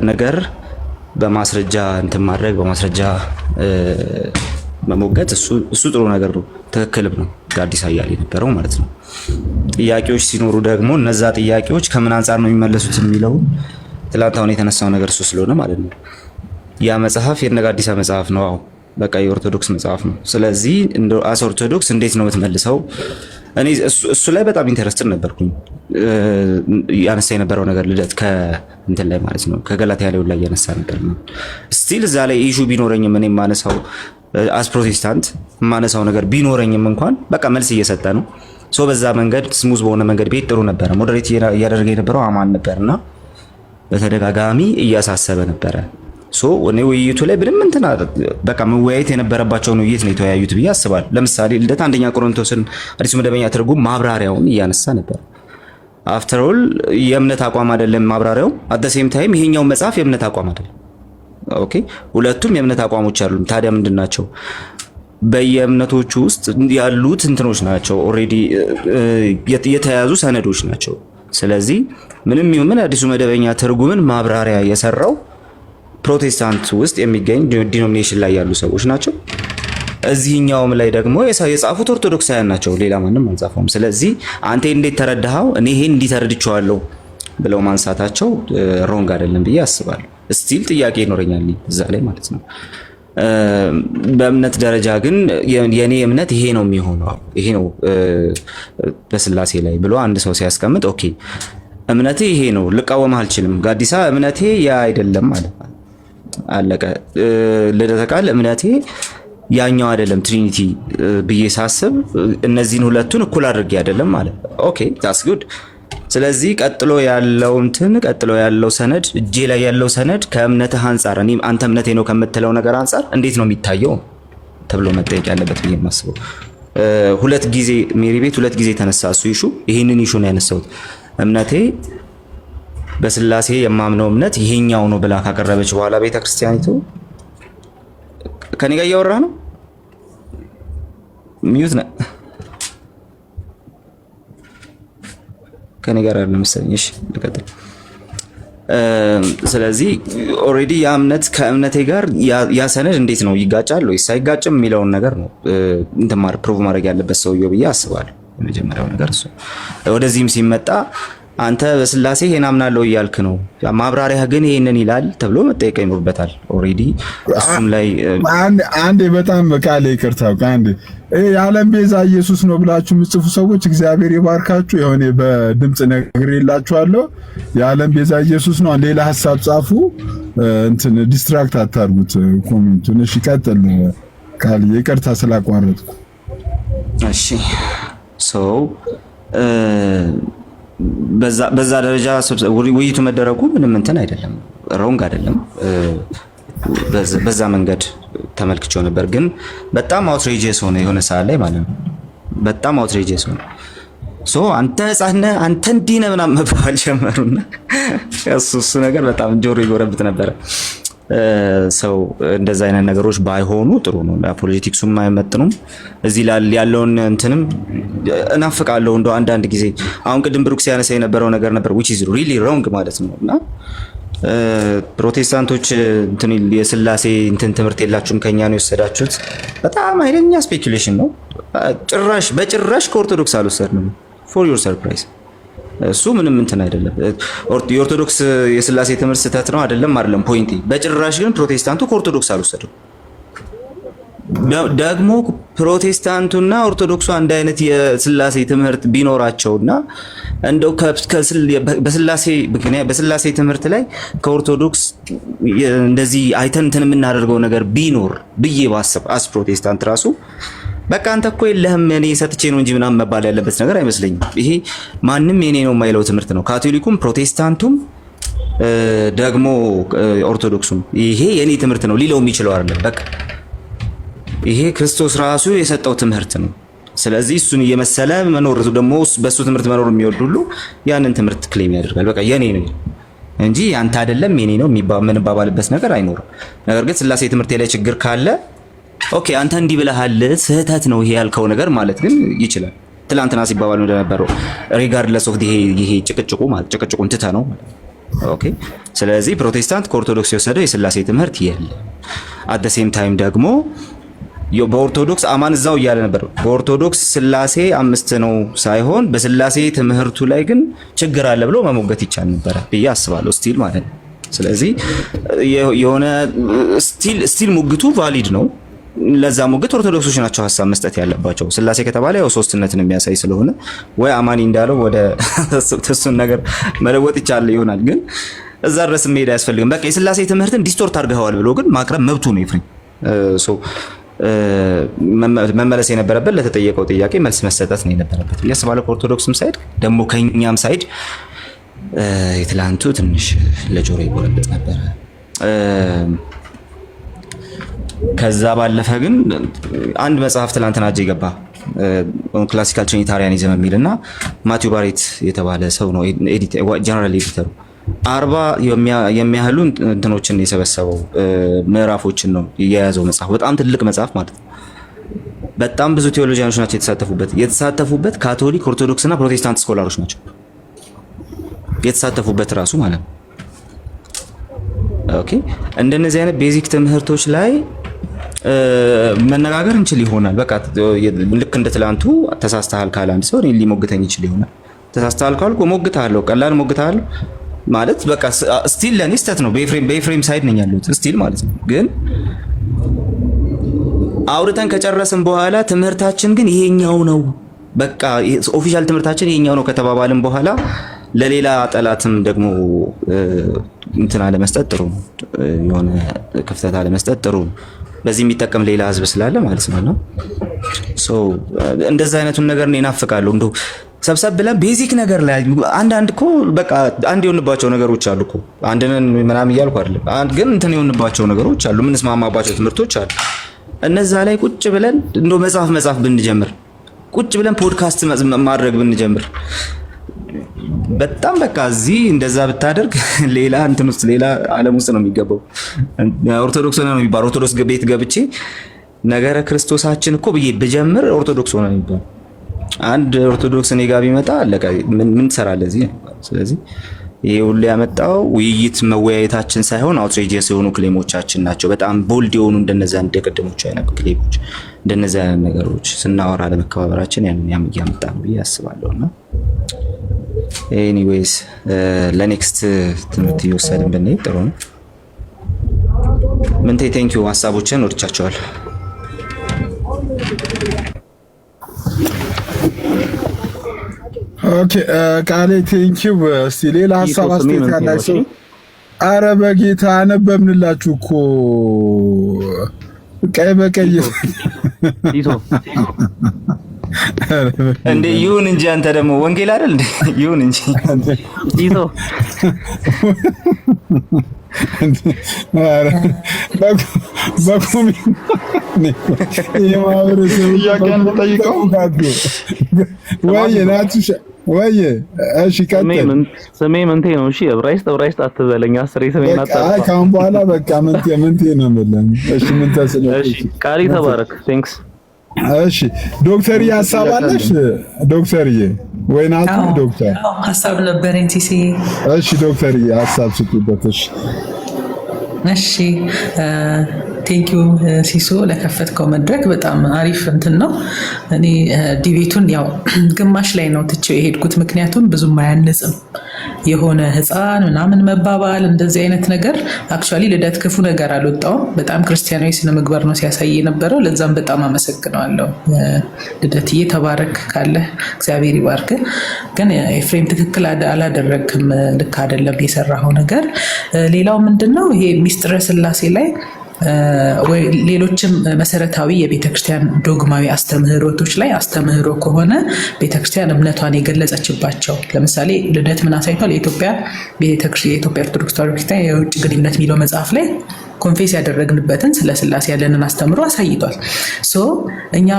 Speaker 10: ነገር በማስረጃ እንትን ማድረግ በማስረጃ መሞገት እሱ ጥሩ ነገር ነው፣ ትክክልም ነው። ጋዲስ አያሌ የነበረው ማለት ነው። ጥያቄዎች ሲኖሩ ደግሞ እነዛ ጥያቄዎች ከምን አንጻር ነው የሚመለሱት የሚለው ትላንት አሁን የተነሳው ነገር እሱ ስለሆነ ማለት ነው። ያ መጽሐፍ የነጋዲሳ መጽሐፍ ነው። አዎ በቃ የኦርቶዶክስ መጽሐፍ ነው። ስለዚህ እንደ አስ ኦርቶዶክስ እንዴት ነው የምትመልሰው? እኔ እሱ ላይ በጣም ኢንተረስትድ ነበርኩኝ። ያነሳ የነበረው ነገር ልደት ከእንትን ላይ ማለት ነው ከገላትያ ላይ ያነሳ ነበር ነው። ስቲል እዛ ላይ ኢሹ ቢኖረኝም እኔ ማነሳው አስ ፕሮቴስታንት ማነሳው ነገር ቢኖረኝም እንኳን በቃ መልስ እየሰጠ ነው። ሶ በዛ መንገድ ስሙዝ በሆነ መንገድ ቤት ጥሩ ነበረ። ሞዴሬት እያደረገ የነበረው አማን ነበርና በተደጋጋሚ እያሳሰበ ነበረ። እኔ ውይይቱ ላይ ምንም እንትን በቃ መወያየት የነበረባቸውን ውይይት ነው የተወያዩት ብዬ አስባለሁ። ለምሳሌ ልደት አንደኛ ቆሮንቶስን አዲሱ መደበኛ ትርጉም ማብራሪያውን እያነሳ ነበር። አፍተር ኦል የእምነት አቋም አይደለም ማብራሪያው። አት ዘ ሴም ታይም ይሄኛው መጽሐፍ የእምነት አቋም አይደለም። ኦኬ ሁለቱም የእምነት አቋሞች አሉ። ታዲያ ምንድን ናቸው? በየእምነቶቹ ውስጥ ያሉት እንትኖች ናቸው። ኦልሬዲ የተያዙ ሰነዶች ናቸው። ስለዚህ ምንም ይሁን ምን አዲሱ መደበኛ ትርጉምን ማብራሪያ የሰራው ፕሮቴስታንት ውስጥ የሚገኝ ዲኖሚኔሽን ላይ ያሉ ሰዎች ናቸው። እዚህኛውም ላይ ደግሞ የጻፉት ኦርቶዶክሳውያን ናቸው። ሌላ ማንም አልጻፈውም። ስለዚህ አንተ እንዴት ተረዳኸው፣ እኔ ይሄን እንዲተረድቼዋለሁ ብለው ማንሳታቸው ሮንግ አይደለም ብዬ አስባለሁ። ስቲል ጥያቄ ይኖረኛል እዛ ላይ ማለት ነው። በእምነት ደረጃ ግን የኔ እምነት ይሄ ነው የሚሆነው፣ ይሄ ነው በስላሴ ላይ ብሎ አንድ ሰው ሲያስቀምጥ ኦኬ እምነቴ ይሄ ነው ልቃወምህ አልችልም። ጋዲሳ እምነቴ ያ አይደለም ማለት አለቀ። ልደተ ቃል እምነቴ ያኛው አይደለም ትሪኒቲ ብዬ ሳስብ እነዚህን ሁለቱን እኩል አድርጌ አይደለም ማለት ኦኬ ታስ ጉድ። ስለዚህ ቀጥሎ ያለው ሰነድ እጄ ላይ ያለው ሰነድ ከእምነትህ አንጻር አንተ እምነቴ ነው ከምትለው ነገር አንጻር እንዴት ነው የሚታየው ተብሎ መጠየቅ ያለበት ብዬ የማስበው። ሁለት ጊዜ ሜሪ ቤት ሁለት ጊዜ ተነሳ እሱ ኢሹ። ይሄንን ኢሹ ነው ያነሳሁት። እምነቴ በስላሴ የማምነው እምነት ይሄኛው ነው ብላ ካቀረበች በኋላ ቤተክርስቲያኒቱ ከኔ ጋር እያወራ ነው ሚዩት ነው ከኔ ጋር አይደለም መሰለኝ። እሺ ልቀጥል። ስለዚህ ኦልሬዲ ያ እምነት ከእምነቴ ጋር ያ ሰነድ እንዴት ነው ይጋጫል ወይስ አይጋጭም የሚለውን ነገር ነው እንተማር ፕሩቭ ማድረግ ያለበት ሰውየው ብዬ አስባለሁ። የመጀመሪያው ነገር እሱ። ወደዚህም ሲመጣ አንተ በስላሴ ይሄን አምናለሁ እያልክ ነው፣ ማብራሪያ ግን ይሄንን ይላል ተብሎ መጠየቅ ይኖርበታል። ኦልሬዲ እሱም ላይ
Speaker 1: አንዴ በጣም ቃል ይቅርታ አንዴ የዓለም ቤዛ ኢየሱስ ነው ብላችሁ የምትጽፉ ሰዎች እግዚአብሔር ይባርካችሁ። የሆነ በድምጽ ነግሬላችኋለሁ። የዓለም ቤዛ ኢየሱስ ነው። ሌላ ሐሳብ ጻፉ። እንትን ዲስትራክት አታርጉት ኮሜንቱን። እሺ ቀጥል ቃል ይቅርታ ስላቋረጥኩ።
Speaker 10: እሺ በዛ ደረጃ ውይይቱ መደረጉ ምንም እንትን አይደለም፣ ሮንግ አይደለም። በዛ መንገድ ተመልክቼው ነበር። ግን በጣም አውትሬጂየስ ሆነ የሆነ ሰዓት ላይ ማለት ነው። በጣም አውትሬጂየስ ሆነ። አንተ ሕፃን ነህ፣ አንተ እንዲህ ነህ ምናምን መባል ጀመሩና እሱ ነገር በጣም ጆሮ ይጎረብት ነበረ። ሰው እንደዛ አይነት ነገሮች ባይሆኑ ጥሩ ነው። ለፖለቲክሱም አይመጥኑም። እዚህ ያለውን እንትንም እናፍቃለሁ እንደው አንዳንድ ጊዜ አሁን ቅድም ብሩክ ሲያነሳ የነበረው ነገር ነበር which is really wrong ማለት ነው። እና ፕሮቴስታንቶች እንትን የስላሴ እንትን ትምህርት የላችሁም ከኛ ነው የወሰዳችሁት። በጣም ኃይለኛ ስፔኩሌሽን ነው። በጭራሽ ከኦርቶዶክስ አልወሰድንም for your surprise። እሱ ምንም እንትን አይደለም። የኦርቶዶክስ የስላሴ ትምህርት ስህተት ነው አይደለም ፖይንቴ። በጭራሽ ግን ፕሮቴስታንቱ ከኦርቶዶክስ አልወሰደም። ደግሞ ፕሮቴስታንቱና ኦርቶዶክሱ አንድ አይነት የስላሴ ትምህርት ቢኖራቸውና እንደው በስላሴ ትምህርት ላይ ከኦርቶዶክስ እንደዚህ አይተን እንትን የምናደርገው ነገር ቢኖር ብዬ ባስብ አስ ፕሮቴስታንት ራሱ በቃ አንተ እኮ የለህም እኔ ሰጥቼ ነው እንጂ ምናምን መባል ያለበት ነገር አይመስለኝም። ይሄ ማንም የኔ ነው የማይለው ትምህርት ነው። ካቶሊኩም ፕሮቴስታንቱም ደግሞ ኦርቶዶክሱም ይሄ የኔ ትምህርት ነው ሊለው የሚችለው አይደለም። በቃ ይሄ ክርስቶስ ራሱ የሰጠው ትምህርት ነው። ስለዚህ እሱን እየመሰለ መኖር ደግሞ በሱ ትምህርት መኖር የሚወድ ሁሉ ያንን ትምህርት ክሌም ያደርጋል። በቃ የኔ ነው እንጂ ያንተ አይደለም የኔ ነው የምንባባልበት ነገር አይኖርም። ነገር ግን ስላሴ ትምህርት ላይ ችግር ካለ ኦኬ አንተ እንዲህ ብለሃል ስህተት ነው ይሄ ያልከው ነገር ማለት ግን ይችላል። ትላንትና ሲባባል እንደነበረው ሪጋርድለስ ኦፍ ይሄ ጭቅጭቁን ትተህ ነው ማለት ኦኬ። ስለዚህ ፕሮቴስታንት ከኦርቶዶክስ የወሰደው የስላሴ ትምህርት የለም። አት ዘ ሴም ታይም ደግሞ በኦርቶዶክስ አማን እዛው እያለ ነበር። በኦርቶዶክስ ስላሴ 5 ነው ሳይሆን በስላሴ ትምህርቱ ላይ ግን ችግር አለ ብሎ መሞገት ይቻል ነበር ብዬ አስባለሁ ስቲል ማለት ነው። ስለዚህ የሆነ ስቲል ሙግቱ ቫሊድ ነው። ለዛ ሙግት ኦርቶዶክሶች ናቸው ሐሳብ መስጠት ያለባቸው። ስላሴ ከተባለ ያው ሶስትነትን የሚያሳይ ስለሆነ ወይ አማኒ እንዳለው ወደ ተሱን ነገር መለወጥ ይቻላል ይሆናል። ግን እዛ ድረስ መሄድ አያስፈልግም። በቃ የስላሴ ትምህርትን ዲስቶርት አድርገዋል ብሎ ግን ማቅረብ መብቱ ነው ይፍሪ። መመለስ የነበረበት ለተጠየቀው ጥያቄ መልስ መሰጠት ነው የነበረበት። ያስባለው ከኦርቶዶክስም ሳይድ ደግሞ ከኛም ሳይድ የትላንቱ ትንሽ ለጆሮ ይጎረብጥ ነበር። ከዛ ባለፈ ግን አንድ መጽሐፍ ትላንትና እጄ ገባ ክላሲካል ትሪኒታሪያኒዝም የሚልና ማቲው ባሬት የተባለ ሰው ነው ጀነራል ኤዲተሩ 40 የሚያህሉ እንትኖችን የሰበሰበው ምዕራፎችን ነው የያዘው መጽሐፍ። በጣም ትልቅ መጽሐፍ ማለት ነው። በጣም ብዙ ቴዎሎጂያኖች ናቸው የተሳተፉበት ካቶሊክ፣ ኦርቶዶክስ እና ፕሮቴስታንት ስኮላሮች ናቸው የተሳተፉበት ራሱ ማለት ነው። ኦኬ እንደነዚህ አይነት ቤዚክ ትምህርቶች ላይ መነጋገር እንችል ይሆናል። በቃ ልክ እንደ ትላንቱ ተሳስተሃል ካለ አንድ ሰው እኔን ሊሞግተኝ ይችል ይሆናል። ተሳስተሃል ካልኩ ሞግታለሁ፣ ቀላል ሞግታለሁ ማለት በቃ ስቲል ለኔ ስተት ነው። በኤፍሬም ሳይድ ነኝ ያለሁት ስቲል ማለት ነው። ግን አውርተን ከጨረስን በኋላ ትምህርታችን ግን ይሄኛው ነው በቃ ኦፊሻል ትምህርታችን ይሄኛው ነው ከተባባልን በኋላ ለሌላ ጠላትም ደግሞ እንትን አለ መስጠት ጥሩ ነው። የሆነ ክፍተት አለ መስጠት ጥሩ ነው። በዚህ የሚጠቀም ሌላ ህዝብ ስላለ ማለት ነው። ሶ እንደዛ አይነቱን ነገር ነው እናፍቃለሁ። እንደው ሰብሰብ ብለን ቤዚክ ነገር ላይ አንድ እኮ በቃ አንድ የሆንባቸው ነገሮች አሉ እኮ አንድነን ምናምን እያልኩ አይደለም። ግን እንትን የሆንባቸው ነገሮች አሉ፣ ምን ስማማባቸው ትምህርቶች አሉ። እነዛ ላይ ቁጭ ብለን እንደው መጽሐፍ ብንጀምር፣ ቁጭ ብለን ፖድካስት ማድረግ ብንጀምር በጣም በቃ እዚህ እንደዛ ብታደርግ ሌላ እንትን ውስጥ ሌላ ዓለም ውስጥ ነው የሚገባው። ኦርቶዶክስ ነው የሚባለው። ኦርቶዶክስ ቤት ገብቼ ነገረ ክርስቶሳችን እኮ ብዬ ብጀምር ኦርቶዶክስ ሆነ የሚባለው አንድ ኦርቶዶክስ እኔ ጋር ቢመጣ አለቀ። ምን ትሰራለህ እዚህ? ስለዚህ ይሄ ሁሉ ያመጣው ውይይት መወያየታችን ሳይሆን አውትሬጂየስ የሆኑ ክሌሞቻችን ናቸው። በጣም ቦልድ የሆኑ እንደነዛ እንደቀደሞች አይነት ክሌሞች እንደነዛ አይነት ነገሮች ስናወራ ለመከባበራችን ያን ያመጣ ነው ብዬ አስባለሁና ኤኒዌይስ ለኔክስት ትምህርት እየወሰድን ብንሄድ ጥሩ ነው። ምንቴ ቴንኪው ሀሳቦችን ወድቻቸዋለሁ።
Speaker 1: ኦኬ ቃሌ ቴንኪው። እስቲ ሌላ ሀሳብ አስተያየት ያላችሁ? አረ በጌታ አነበብንላችሁ እኮ ቀይ በቀይ
Speaker 10: እንዴ ይሁን እንጂ አንተ ደግሞ ወንጌል አይደል እንዴ? ይሁን እንጂ ዲቶ
Speaker 1: አረ በኮሚ የማህበረሰቡ
Speaker 7: ጥያቄን ልጠይቀው ወይ ናትሽ ወይ እሺ ቀጥል።
Speaker 11: ስሜ ምንቴ ነው። እሺ ዕብራይስጥ አትበለኝ። አስሬ ስሜን አጣጣ
Speaker 1: ካሁን በኋላ በቃ ምንቴ ነው የምልህ። እሺ ምን ተስለው?
Speaker 11: እሺ ቃሊ ተባረክ። ቴንክስ።
Speaker 1: እሺ ዶክተር ያሳባለሽ ዶክተርዬ ወይ ናቱ ዶክተር
Speaker 12: ሀሳብ ነበረኝ ሲሲ።
Speaker 1: እሺ ዶክተር ሀሳብ ስጡበት።
Speaker 12: እሺ ቴንኪዩ ሲሶ ለከፈትከው መድረክ በጣም አሪፍ እንትን ነው። እኔ ዲቤቱን ያው ግማሽ ላይ ነው ትቼው የሄድኩት፣ ምክንያቱም ብዙም አያንጽም። የሆነ ህፃን ምናምን መባባል እንደዚህ አይነት ነገር አክቹዋሊ ልደት ክፉ ነገር አልወጣውም። በጣም ክርስቲያናዊ ስነ ምግባር ነው ሲያሳይ የነበረው። ለዛም በጣም አመሰግነዋለሁ። ልደትዬ ተባረክ፣ ካለ እግዚአብሔር ይባርክ። ግን ኤፍሬም ትክክል አላደረግክም፣ ልክ አይደለም የሰራኸው ነገር። ሌላው ምንድነው ይሄ ሚስጥረ ስላሴ ላይ ወይ ሌሎችም መሰረታዊ የቤተክርስቲያን ዶግማዊ አስተምህሮቶች ላይ አስተምህሮ ከሆነ ቤተክርስቲያን እምነቷን የገለጸችባቸው ለምሳሌ ልደት ምን አሳይቷል? የኢትዮጵያ ኦርቶዶክስ ተዋሕዶ ቤተክርስቲያን የውጭ ግንኙነት የሚለው መጽሐፍ ላይ ኮንፌስ ያደረግንበትን ስለ ስላሴ ያለንን አስተምሮ አሳይቷል። ሶ እኛ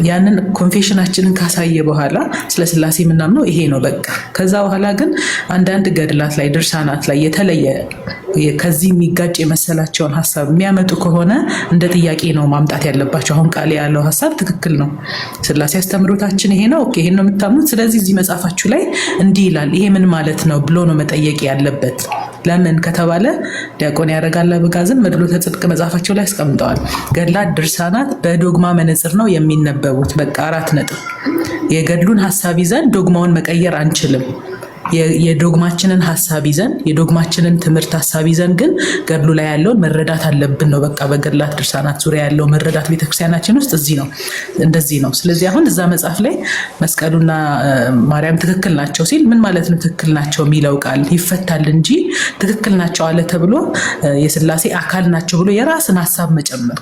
Speaker 12: ያንን ኮንፌሽናችንን ካሳየ በኋላ ስለ ስላሴ የምናምነው ይሄ ነው በቃ። ከዛ በኋላ ግን አንዳንድ ገድላት ላይ ድርሳናት ላይ የተለየ ከዚህ የሚጋጭ የመሰላቸውን ሀሳብ የሚያመጡ ከሆነ እንደ ጥያቄ ነው ማምጣት ያለባቸው። አሁን ቃል ያለው ሀሳብ ትክክል ነው፣ ስላሴ አስተምሮታችን ይሄ ነው፣ ኦኬ ይሄን ነው የምታምኑት፣ ስለዚህ እዚህ መጽሐፋችሁ ላይ እንዲህ ይላል፣ ይሄ ምን ማለት ነው ብሎ ነው መጠየቅ ያለበት። ለምን ከተባለ ዲያቆን ያረጋል አበጋዝን መድሎተ ጽድቅ መጽሐፋቸው ላይ አስቀምጠዋል። ገድላት ድርሳናት በዶግማ መነጽር ነው የሚነበቡት። በቃ 4 ነጥብ። የገድሉን ሀሳብ ይዘን ዶግማውን መቀየር አንችልም። የዶግማችንን ሀሳብ ይዘን የዶግማችንን ትምህርት ሀሳብ ይዘን ግን ገድሉ ላይ ያለውን መረዳት አለብን ነው በቃ። በገድላት ድርሳናት ዙሪያ ያለው መረዳት ቤተክርስቲያናችን ውስጥ እዚህ ነው፣ እንደዚህ ነው። ስለዚህ አሁን እዛ መጽሐፍ ላይ መስቀሉና ማርያም ትክክል ናቸው ሲል ምን ማለት ነው? ትክክል ናቸው የሚለው ቃል ይፈታል እንጂ ትክክል ናቸው አለ ተብሎ የስላሴ አካል ናቸው ብሎ የራስን ሀሳብ መጨመር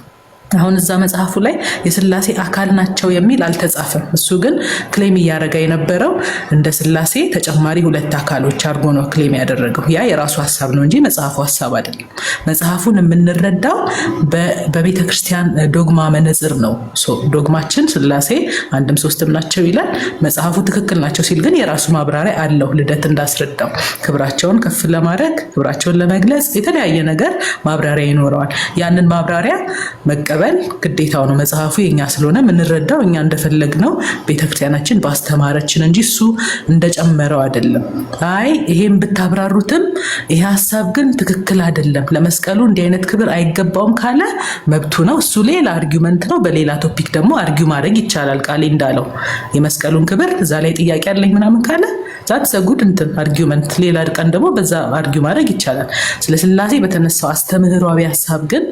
Speaker 12: አሁን እዛ መጽሐፉ ላይ የስላሴ አካል ናቸው የሚል አልተጻፈም። እሱ ግን ክሌም እያደረገ የነበረው እንደ ስላሴ ተጨማሪ 2 አካሎች አድርጎ ነው ክሌም ያደረገው። ያ የራሱ ሀሳብ ነው እንጂ መጽሐፉ ሀሳብ አይደለም። መጽሐፉን የምንረዳው በቤተ ክርስቲያን ዶግማ መነጽር ነው። ዶግማችን ስላሴ አንድም ሶስትም ናቸው ይላል። መጽሐፉ ትክክል ናቸው ሲል ግን የራሱ ማብራሪያ አለው። ልደት እንዳስረዳው ክብራቸውን ከፍ ለማድረግ ክብራቸውን ለመግለጽ የተለያየ ነገር ማብራሪያ ይኖረዋል። ያንን ማብራሪያ መቀበል ግዴታው ነው። መጽሐፉ የኛ ስለሆነ የምንረዳው እኛ እንደፈለግነው ቤተክርስቲያናችን ባስተማረችን እንጂ እሱ እንደጨመረው አይደለም። አይ ይሄን ብታብራሩትም ይሄ ሐሳብ ግን ትክክል አይደለም፣ ለመስቀሉ እንዲህ አይነት ክብር አይገባውም ካለ መብቱ ነው። እሱ ሌላ አርጊውመንት ነው። በሌላ ቶፒክ ደግሞ አርጊው ማድረግ ይቻላል። ቃሌ እንዳለው የመስቀሉን ክብር እዛ ላይ ጥያቄ አለኝ ምናምን ካለ ዛት ሰጉድ እንትን አርጊውመንት ሌላ ቀን ደግሞ በዛ አርጊው ማድረግ ይቻላል። ስለ ስላሴ በተነሳው አስተምህሯዊ ሐሳብ ግን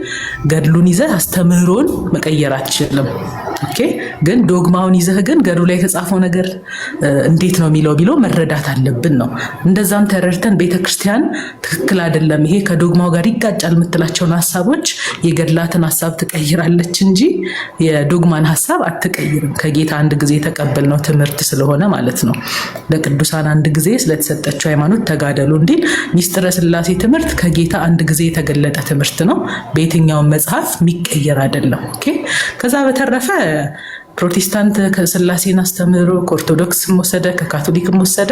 Speaker 12: ገድሉን ይዘህ አስተምህሮን መቀየር አትችልም። ኦኬ ግን ዶግማውን ይዘህ ግን ገድሉ ላይ የተጻፈው ነገር እንዴት ነው የሚለው ቢሎ መረዳት አለብን ነው። እንደዛም ተረድተን ቤተክርስቲያን ትክክል አይደለም ይሄ ከዶግማው ጋር ይጋጫል የምትላቸውን ሐሳቦች የገድላትን ሐሳብ ትቀይራለች እንጂ የዶግማን ሐሳብ አትቀይርም። ከጌታ አንድ ጊዜ የተቀበልነው ትምህርት ስለሆነ ማለት ነው። ለቅዱሳን አንድ ጊዜ ስለተሰጠችው ሃይማኖት ተጋደሉ እንዲል ሚስጥረ ስላሴ ትምህርት ከጌታ አንድ ጊዜ የተገለጠ ትምህርት ነው። በየትኛውም መጽሐፍ የሚቀየር አይደለም። ኦኬ ከዛ በተረፈ ፕሮቴስታንት ከስላሴን አስተምህሮ ከኦርቶዶክስም ወሰደ ከካቶሊክም ወሰደ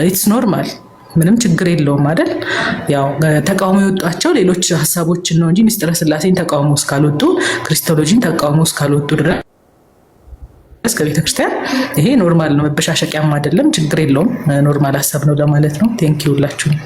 Speaker 12: ኢትስ ኖርማል፣ ምንም ችግር የለውም አይደል? ያው ተቃውሞ የወጧቸው ሌሎች ሐሳቦችን ነው እንጂ ሚስጥረ ስላሴን ተቃውሞ እስካልወጡ ክሪስቶሎጂን ተቃውሞ እስካልወጡ ድረስ እስከ ቤተክርስቲያን ይሄ ኖርማል ነው። መበሻሸቂያም አይደለም፣ ችግር የለውም። ኖርማል ሐሳብ ነው ለማለት ነው። ቴንክ ዩ ሁላችሁም።